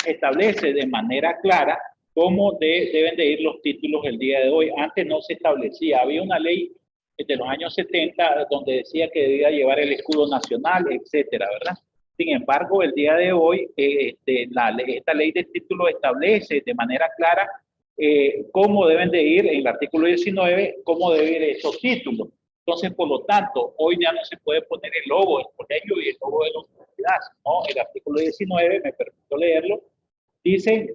establece de manera clara cómo deben de ir los títulos el día de hoy. Antes no se establecía. Había una ley de los años 70 donde decía que debía llevar el escudo nacional, etcétera, ¿verdad? Sin embargo, el día de hoy, esta ley de títulos establece de manera clara cómo deben de ir, en el artículo 19, cómo deben ir esos títulos. Entonces, por lo tanto, hoy ya no se puede poner el logo del colegio y el logo de la universidad, ¿no? El artículo 19, me permito leerlo, dice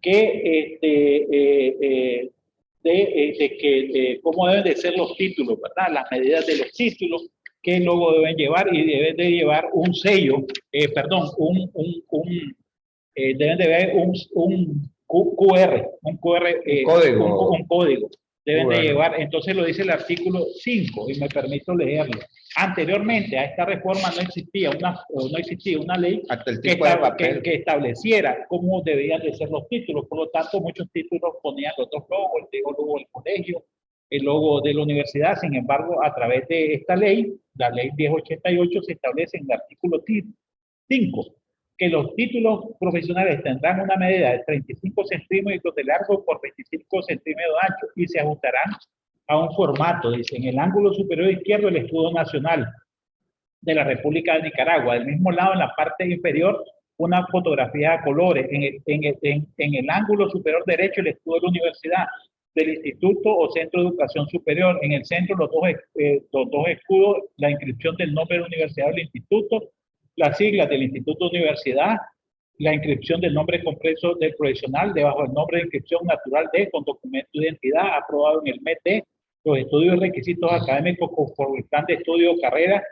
que cómo deben de ser los títulos, ¿verdad? Las medidas de los títulos, qué logo deben llevar, y deben de llevar un sello, deben de haber un QR, un código. Deben de llevar, entonces lo dice el artículo 5, y me permito leerlo. Anteriormente a esta reforma no existía una ley hasta el tipo de papel que estableciera cómo debían de ser los títulos. Por lo tanto, muchos títulos ponían los dos logos, el logo del colegio, el logo de la universidad. Sin embargo, a través de esta ley, la ley 1088, se establece en el artículo 5 que los títulos profesionales tendrán una medida de 35 centímetros de largo por 25 centímetros de ancho y se ajustarán a un formato. Dice, en el ángulo superior izquierdo el escudo nacional de la República de Nicaragua. Del mismo lado, en la parte inferior, una fotografía a colores. En el ángulo superior derecho, el escudo de la universidad, del instituto o centro de educación superior. En el centro, los dos escudos, la inscripción del nombre de la universidad o del instituto, las siglas del instituto o universidad, la inscripción del nombre completo del profesional debajo del nombre de inscripción natural de con documento de identidad aprobado en el mes de los estudios y requisitos académicos conforme el plan de estudio o carrera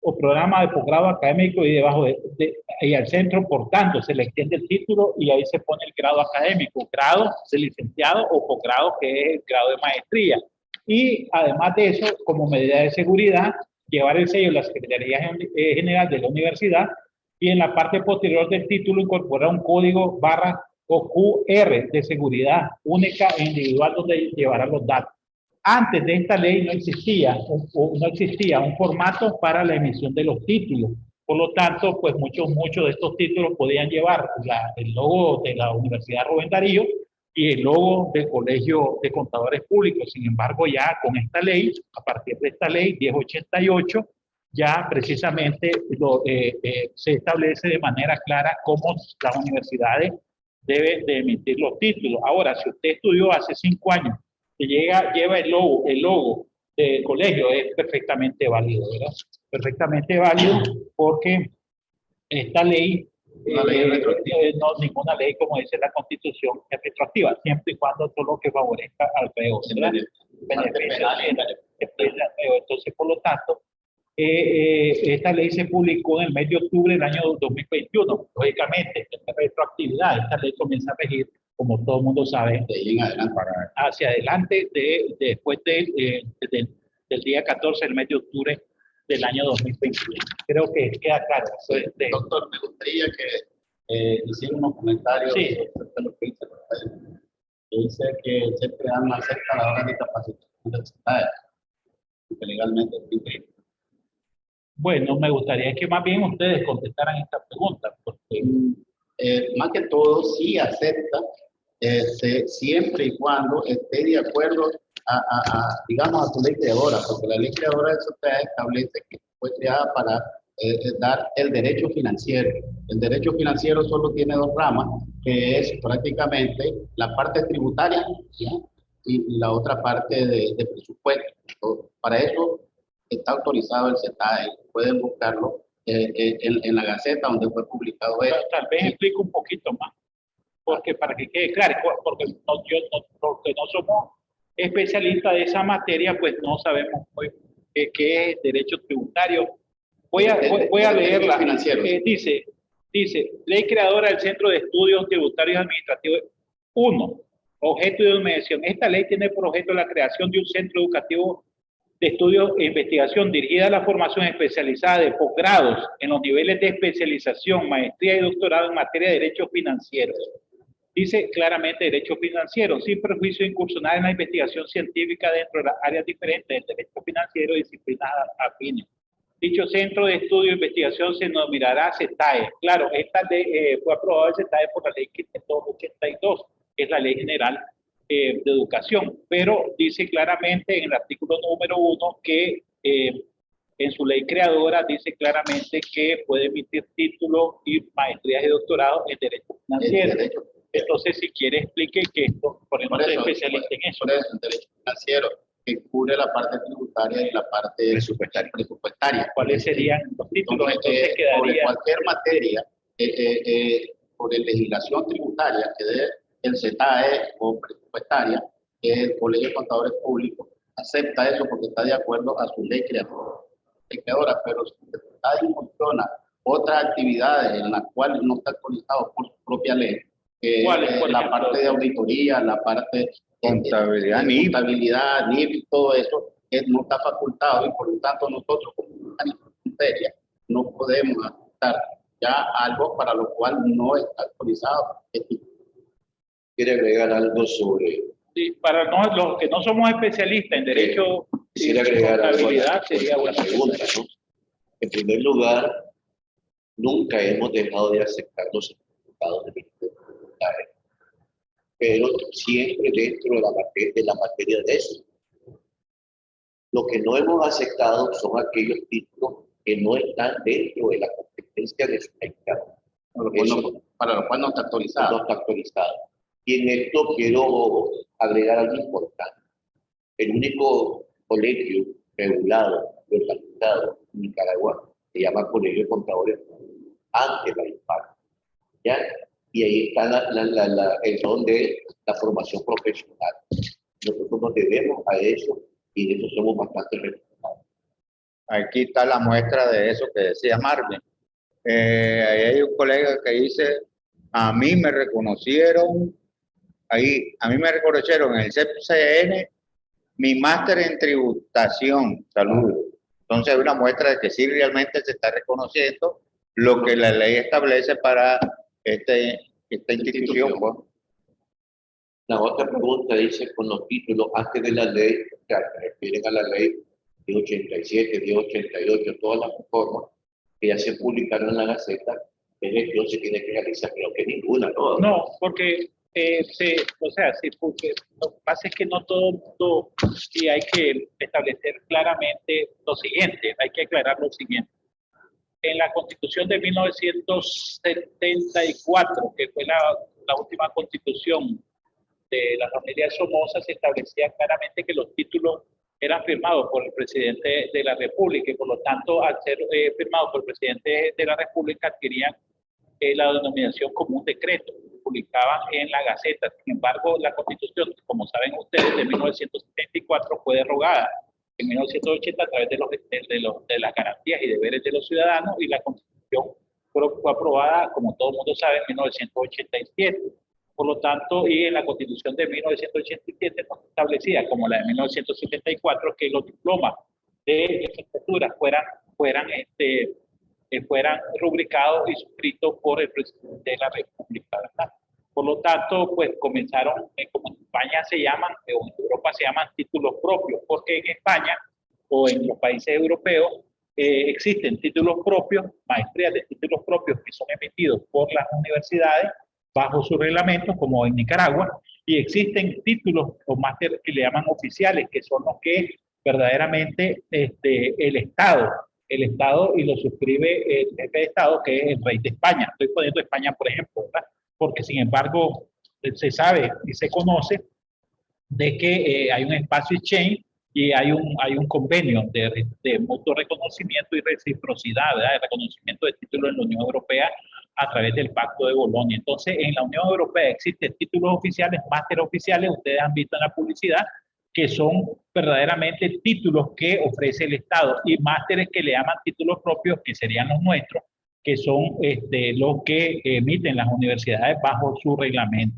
o programa de posgrado académico, y debajo y al centro, por tanto, se le extiende el título y ahí se pone el grado académico, grado de licenciado o posgrado, que es el grado de maestría. Y además de eso, como medida de seguridad, llevar el sello de la Secretaría General de la Universidad, y en la parte posterior del título incorporar un código barra o QR de seguridad única e individual donde llevará los datos. Antes de esta ley no existía un formato para la emisión de los títulos. Por lo tanto, pues muchos de estos títulos podían llevar el logo de la Universidad Rubén Darío y el logo del Colegio de Contadores Públicos. Sin embargo, ya con esta ley, a partir de esta ley 1088, ya precisamente se establece de manera clara cómo las universidades deben de emitir los títulos. Ahora, si usted estudió hace 5 años, que lleva el logo del colegio, es perfectamente válido, ¿verdad? Perfectamente válido, porque esta ley, no, ninguna ley, como dice la Constitución, es retroactiva, siempre y cuando todo lo que favorezca al reo, entonces, por lo tanto, esta ley se publicó en el mes de octubre del año 2021. Lógicamente, esta retroactividad, esta ley comienza a regir, como todo el mundo sabe, hacia adelante, después del día 14 del mes de octubre del año 2021. Creo que queda claro. Doctor, me gustaría que hiciera unos comentarios sobre lo que dice. Dice que siempre dan acerca de la hora de capacitación universitaria, que legalmente es increíble. Bueno, me gustaría que más bien ustedes contestaran esta pregunta, porque más que todo sí acepta, siempre y cuando esté de acuerdo digamos, a su ley creadora, porque la ley creadora de sociedad establece que fue creada para dar el derecho financiero. El derecho financiero solo tiene 2 ramas, que es prácticamente la parte tributaria, ¿ya? Y la otra parte de presupuesto. Entonces, para eso está autorizado el CETAE, pueden buscarlo en la Gaceta donde fue publicado esto. Tal vez explico un poquito más, porque para que quede claro, porque porque no somos especialistas de esa materia, pues no sabemos muy qué es derecho tributario. Voy a leerla. Dice, ley creadora del Centro de Estudios Tributarios Administrativos. 1. Objeto de mediación. Esta ley tiene por objeto la creación de un centro educativo de estudio e investigación dirigida a la formación especializada de posgrados en los niveles de especialización, maestría y doctorado en materia de derechos financieros. Dice claramente derecho financiero, sin perjuicio de incursionar en la investigación científica dentro de las áreas diferentes del derecho financiero y disciplinas afines. Dicho centro de estudio e investigación se denominará CETAE. Claro, esta fue aprobado el CETAE por la ley 582, que es la ley general de educación, pero dice claramente en el artículo número 1 que en su ley creadora dice claramente que puede emitir títulos y maestrías y doctorados en derecho financiero. Entonces, si quiere, explique que esto, por eso soy especialista en eso. Por eso, el derecho financiero, que cubre la parte tributaria y la parte presupuestaria. ¿Cuáles serían los títulos? Entonces, sobre cualquier materia, por legislación tributaria que dé el CETAE o presupuestaria, el Colegio de Contadores Públicos acepta eso porque está de acuerdo a su ley creadora, pero si el CETAE funciona otras actividades en las cuales no está actualizado por su propia ley, la parte de auditoría, la parte contabilidad, NIF, todo eso no está facultado y por lo tanto nosotros como materia no podemos aceptar ya algo para lo cual no está actualizado. ¿Quiere agregar algo sobre? Sí, para los que no somos especialistas en derecho y contabilidad sería buena pregunta, ¿no? En primer lugar, nunca hemos dejado de aceptar los certificados de tributario, pero siempre dentro de la materia de eso. Lo que no hemos aceptado son aquellos títulos que no están dentro de la competencia de su mercado. Para lo cual no está actualizado. No está actualizado. Y en esto quiero agregar algo importante. El único colegio regulado y organizado en Nicaragua se llama Colegio de Contadores ante la IPAC. ¿Ya? Y ahí está el don de la formación profesional. Nosotros nos debemos a eso y de eso somos bastante responsables. Aquí está la muestra de eso que decía Marvin. Ahí hay un colega que dice, a mí me reconocieron en el CEPCN mi máster en tributación, salud. Entonces hay una muestra de que sí realmente se está reconociendo lo que la ley establece para esta institución. La otra pregunta dice, con los títulos antes de la ley, o sea, se refieren a la ley de 87, de 88, todas las reformas que ya se publicaron en la Gaceta, ¿qué gestión se tiene que realizar? Creo que ninguna, ¿no? No, porque, porque lo que pasa es que no todo el mundo, y hay que establecer claramente lo siguiente, hay que aclarar lo siguiente. En la Constitución de 1974, que fue la última constitución de la familia Somoza, se establecía claramente que los títulos eran firmados por el presidente de la República y por lo tanto, al ser firmados por el presidente de la República, adquirían la denominación como un decreto, publicaban en la Gaceta. Sin embargo, la Constitución, como saben ustedes, de 1974 fue derogada en 1980 a través de las garantías y deberes de los ciudadanos, y la Constitución fue aprobada, como todo el mundo sabe, en 1987. Por lo tanto, y en la Constitución de 1987 no se establecía, como la de 1974, que los diplomas de licenciatura fueran rubricados y suscritos por el presidente de la República, ¿verdad? Por lo tanto, pues comenzaron, como en España se llaman, o en Europa se llaman títulos propios, porque en España o en los países europeos existen títulos propios, maestrías de títulos propios que son emitidos por las universidades bajo sus reglamentos, como en Nicaragua, y existen títulos o máster que le llaman oficiales, que son los que verdaderamente el Estado y lo suscribe el jefe de Estado, que es el rey de España. Estoy poniendo España, por ejemplo, ¿verdad? Porque sin embargo se sabe y se conoce de que hay un espacio exchange y hay un convenio de mutuo reconocimiento y reciprocidad, ¿verdad? De reconocimiento de títulos en la Unión Europea a través del Pacto de Bolonia. Entonces, en la Unión Europea existen títulos oficiales, máster oficiales, ustedes han visto en la publicidad, que son verdaderamente títulos que ofrece el Estado, y másteres que le llaman títulos propios, que serían los nuestros, que son los que emiten las universidades bajo su reglamento.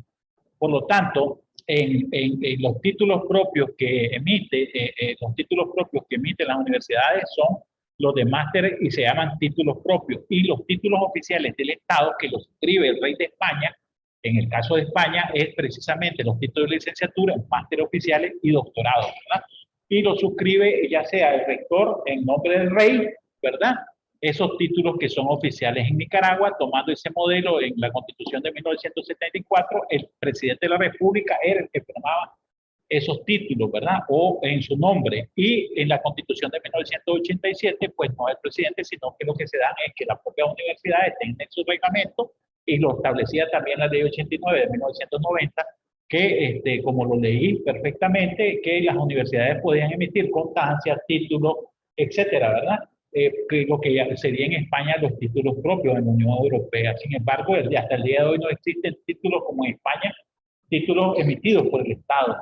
Por lo tanto, en los títulos propios que emite, los títulos propios que emiten las universidades son los de máster y se llaman títulos propios. Y los títulos oficiales del Estado que los escribe el rey de España, en el caso de España, es precisamente los títulos de licenciatura, máster oficiales y doctorados, ¿verdad? Y los suscribe ya sea el rector en nombre del rey, ¿verdad? Esos títulos que son oficiales en Nicaragua, tomando ese modelo en la Constitución de 1974, el presidente de la República era el que firmaba esos títulos, ¿verdad? O en su nombre. Y en la Constitución de 1987, pues no el presidente, sino que lo que se dan es que las propias universidades tienen su reglamento, y lo establecía también la Ley 89 de 1990, que, como lo leí perfectamente, que las universidades podían emitir constancias, títulos, etcétera, ¿verdad? Que lo que ya sería en España los títulos propios en la Unión Europea. Sin embargo, hasta el día de hoy no existen títulos como en España, títulos emitidos por el Estado,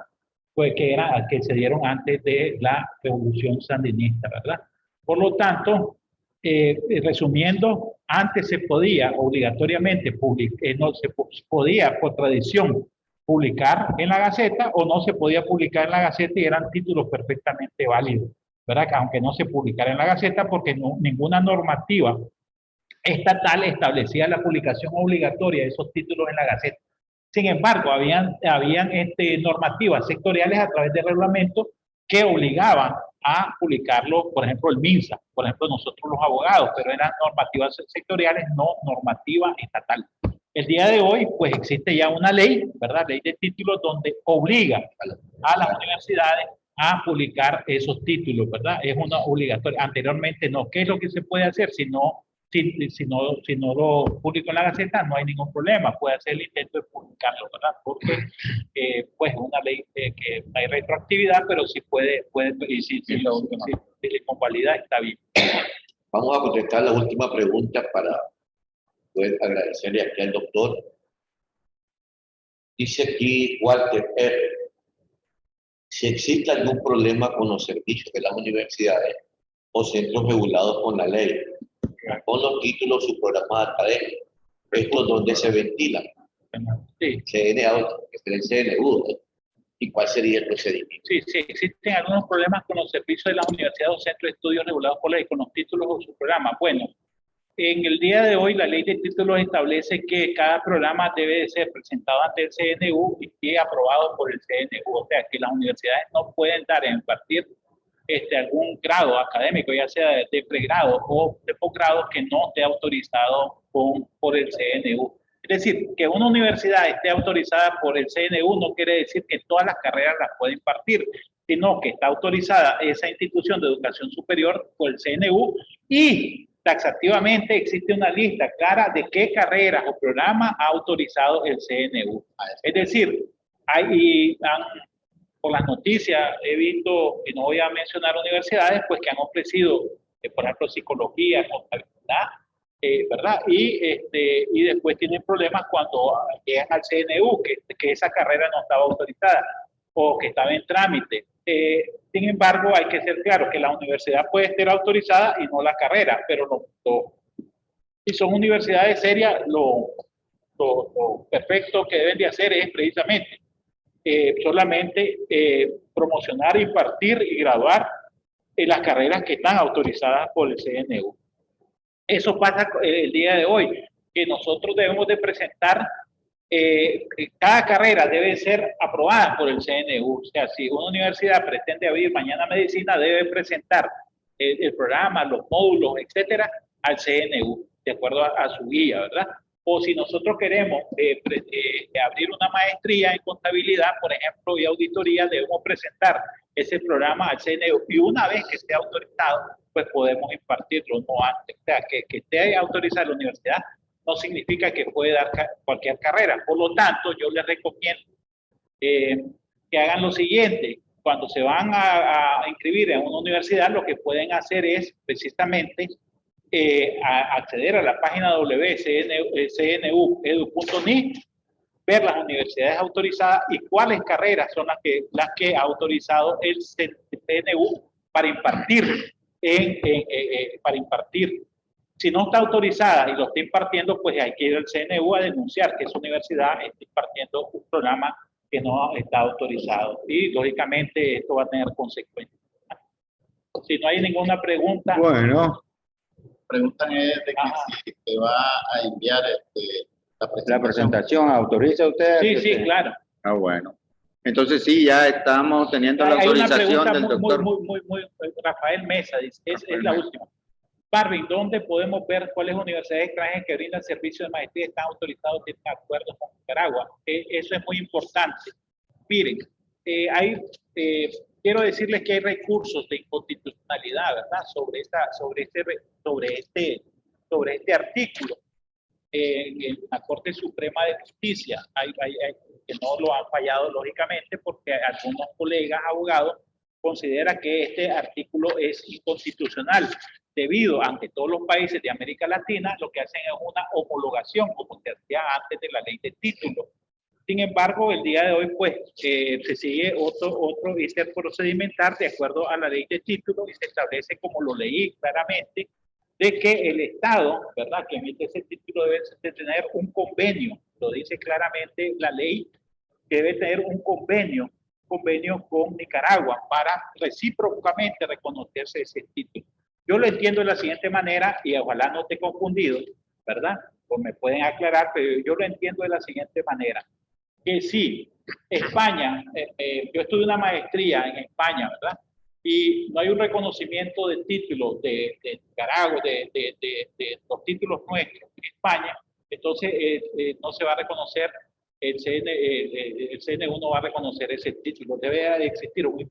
pues que se dieron antes de la Revolución Sandinista, ¿verdad? Por lo tanto, resumiendo, antes se podía obligatoriamente no se podía por tradición publicar en la Gaceta, o no se podía publicar en la Gaceta, y eran títulos perfectamente válidos, ¿verdad? Aunque no se publicara en la Gaceta, porque ninguna normativa estatal establecía la publicación obligatoria de esos títulos en la Gaceta. Sin embargo, habían normativas sectoriales a través de reglamentos que obligaban a publicarlo, por ejemplo, el MINSA, por ejemplo, nosotros los abogados, pero eran normativas sectoriales, no normativa estatal. El día de hoy, pues existe ya una ley, ¿verdad? Ley de títulos, donde obliga a las universidades a publicar esos títulos, ¿verdad? Es una obligatoria. Anteriormente no. ¿Qué es lo que se puede hacer? Si no lo publico en la Gaceta, no hay ningún problema, puede hacer el intento de publicarlo, ¿verdad? Porque pues una ley que no hay retroactividad, pero sí puede y si le convalida, está bien. Vamos a contestar la última pregunta para poder agradecerle aquí al doctor. Dice aquí Walter R. Si existe algún problema con los servicios de las universidades o centros regulados por la ley, con los títulos y programas académicos, es por donde se ventilan. Sí. El CNU, ¿y cuál sería el procedimiento? Sí, existen algunos problemas con los servicios de las universidades o centros de estudios regulados por ley, con los títulos o sus programas. Bueno, en el día de hoy la ley de títulos establece que cada programa debe de ser presentado ante el CNU y aprobado por el CNU. O sea, que las universidades no pueden dar en impartir algún grado académico, ya sea de pregrado o de posgrado, que no esté autorizado por el CNU. Es decir, que una universidad esté autorizada por el CNU no quiere decir que todas las carreras las puede impartir, sino que está autorizada esa institución de educación superior por el CNU, y taxativamente existe una lista clara de qué carreras o programas ha autorizado el CNU. Es decir, por las noticias he visto, y no voy a mencionar universidades, pues que han ofrecido, por ejemplo, psicología, contabilidad, ¿verdad? Y después tienen problemas cuando llegan al CNU, que esa carrera no estaba autorizada o que estaba en trámite. Sin embargo, hay que ser claro que la universidad puede estar autorizada y no la carrera, pero si son universidades serias, lo perfecto que deben de hacer es precisamente solamente promocionar, impartir y graduar las carreras que están autorizadas por el CNU. Eso pasa el día de hoy, que nosotros debemos de presentar, cada carrera debe ser aprobada por el CNU. O sea, si una universidad pretende abrir mañana medicina, debe presentar el programa, los módulos, etcétera, al CNU, de acuerdo a su guía, ¿verdad? O si nosotros queremos abrir una maestría en contabilidad, por ejemplo, y auditoría, debemos presentar ese programa al CNU, y una vez que esté autorizado, pues podemos impartirlo, no antes. O sea, que esté autorizada la universidad no significa que puede dar cualquier carrera. Por lo tanto, yo les recomiendo que hagan lo siguiente. Cuando se van a inscribir en una universidad, lo que pueden hacer es precisamente acceder a la página cnu.edu.ni, ver las universidades autorizadas y cuáles carreras son las que ha autorizado el CNU para impartir. Si no está autorizada y lo está impartiendo, pues hay que ir al CNU a denunciar que esa universidad está impartiendo un programa que no está autorizado. Y lógicamente esto va a tener consecuencias. Si no hay ninguna pregunta. Bueno, Preguntan es de que Ajá. si te va a enviar la presentación, ¿autoriza usted? Sí, sí, claro. Ah, bueno. Entonces sí, ya estamos teniendo la Hay una autorización pregunta del doctor. muy, Rafael Mesa, dice, es Rafael la Mesa. última. Barry, ¿dónde podemos ver cuáles universidades extranjeras que brindan servicios de maestría están autorizados en acuerdos con Nicaragua? Eso es muy importante. Miren, quiero decirles que hay recursos de inconstitucionalidad, ¿verdad? Sobre este artículo en la Corte Suprema de Justicia. Que no lo han fallado, lógicamente, porque algunos colegas abogados consideran que este artículo es inconstitucional, debido a que todos los países de América Latina lo que hacen es una homologación, como se hacía antes de la ley de título. Sin embargo, el día de hoy, pues, se sigue otro procedimental de acuerdo a la ley de título y se establece, como lo leí claramente, de que el Estado, ¿verdad?, que emite ese título debe de tener un convenio, lo dice claramente la ley, que debe tener un convenio con Nicaragua para recíprocamente reconocerse ese título. Yo lo entiendo de la siguiente manera, y ojalá no esté confundido, ¿verdad? Pues me pueden aclarar, pero yo lo entiendo de la siguiente manera, que si España, yo estudié una maestría en España, ¿verdad?, y no hay un reconocimiento de título de Nicaragua, de los títulos nuestros en España, entonces no se va a reconocer el CNU no va a reconocer ese título. Debe existir un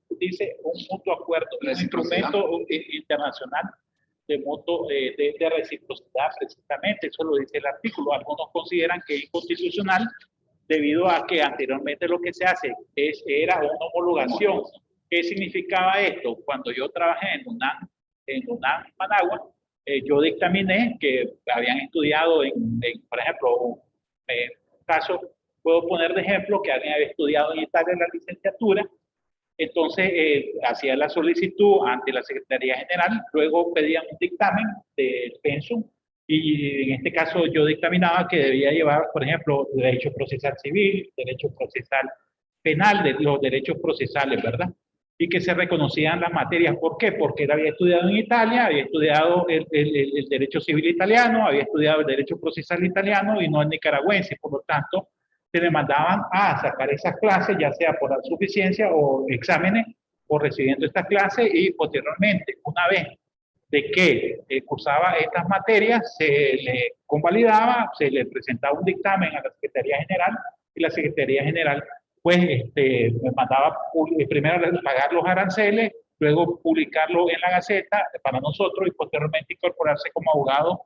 mutuo acuerdo, un instrumento internacional de reciprocidad, precisamente, eso lo dice el artículo. Algunos consideran que es inconstitucional debido a que anteriormente lo que se hace era una homologación. ¿Qué significaba esto? Cuando yo trabajé en UNAM Managua, yo dictaminé que habían estudiado por ejemplo, un caso, puedo poner de ejemplo que alguien había estudiado en Italia la licenciatura, entonces hacía la solicitud ante la Secretaría General, luego pedían un dictamen del pensum, y en este caso yo dictaminaba que debía llevar, por ejemplo, derecho procesal civil, derecho procesal penal, de los derechos procesales, ¿verdad? Y que se reconocían las materias. ¿Por qué? Porque él había estudiado en Italia, había estudiado el derecho civil italiano, había estudiado el derecho procesal italiano y no el nicaragüense. Por lo tanto, se le mandaban a sacar esas clases, ya sea por suficiencia o exámenes, o recibiendo estas clases, y posteriormente, una vez de que cursaba estas materias, se le convalidaba, se le presentaba un dictamen a la Secretaría General, y la Secretaría General pues me mandaba primero pagar los aranceles, luego publicarlo en la Gaceta para nosotros y posteriormente incorporarse como abogado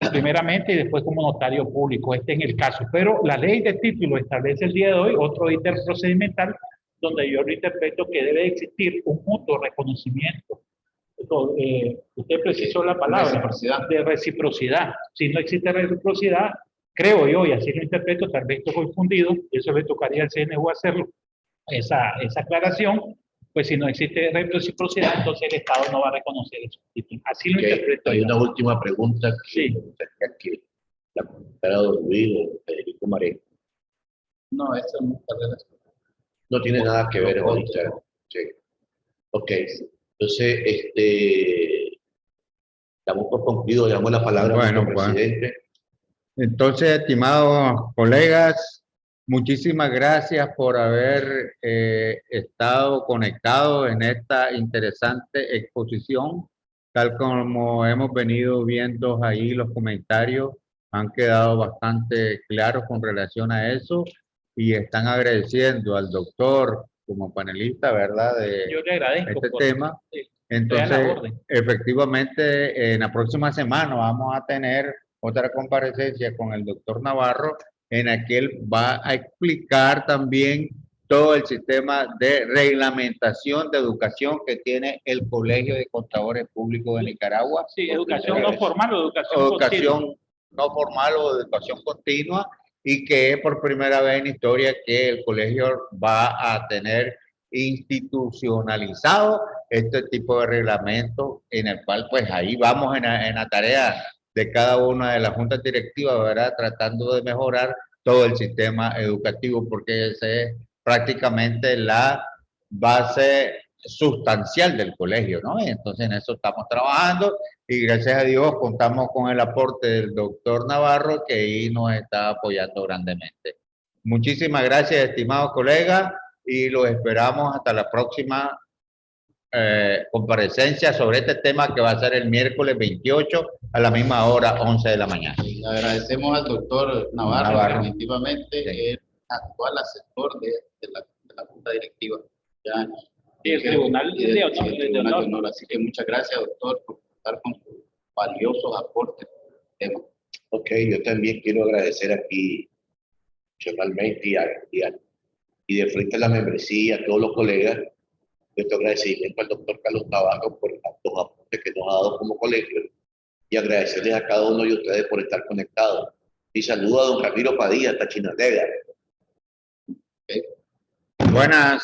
primeramente y después como notario público. Este en el caso. Pero la ley de título establece el día de hoy otro ítem procedimental donde yo lo interpreto que debe existir un mutuo reconocimiento. Usted precisó la palabra de reciprocidad. Si no existe reciprocidad, creo yo, y así lo interpreto, tal vez estoy confundido, eso le tocaría al CNU hacerlo, esa aclaración, pues si no existe reciprocidad, entonces el Estado no va a reconocer eso. Así lo interpreto. Hay una última pregunta que, sí, que la comentara don Luis o Federico Marenco. No, eso no tiene nada que ver ahorita. Sí. Ok, entonces, damos por concluido, damos la palabra a nuestro presidente. Entonces, estimados colegas, muchísimas gracias por haber estado conectados en esta interesante exposición. Tal como hemos venido viendo ahí, los comentarios han quedado bastante claros con relación a eso y están agradeciendo al doctor como panelista, ¿verdad? Yo le agradezco este tema. Entonces, efectivamente, en la próxima semana vamos a tener otra comparecencia con el doctor Navarro, en la que él va a explicar también todo el sistema de reglamentación de educación que tiene el Colegio de Contadores Públicos de Nicaragua. Sí, educación no formal o educación no formal o educación continua, y que es por primera vez en historia que el colegio va a tener institucionalizado este tipo de reglamento, en el cual pues ahí vamos en la tarea de cada una de las juntas directivas, ¿verdad? Tratando de mejorar todo el sistema educativo, porque ese es prácticamente la base sustancial del colegio, ¿no? Y entonces en eso estamos trabajando y gracias a Dios contamos con el aporte del doctor Navarro, que ahí nos está apoyando grandemente. Muchísimas gracias, estimados colegas, y los esperamos hasta la próxima comparecencia sobre este tema, que va a ser el miércoles 28 a la misma hora, 11 de la mañana. Le agradecemos al doctor Navarro, definitivamente, sí. el actual asesor de la Junta Directiva. Ya, Y el Tribunal de Honor. el Tribunal de Honor. Así que muchas gracias, doctor, por contar con sus valiosos aportes. Ok, yo también quiero agradecer aquí personalmente y de frente a la membresía, a todos los colegas, nuestro agradecimiento al doctor Carlos Navarro por los aportes que nos ha dado como colegio y agradecerles a cada uno de ustedes por estar conectados. Y saludo a don Ramiro Padilla, hasta Chinandega. Buenas.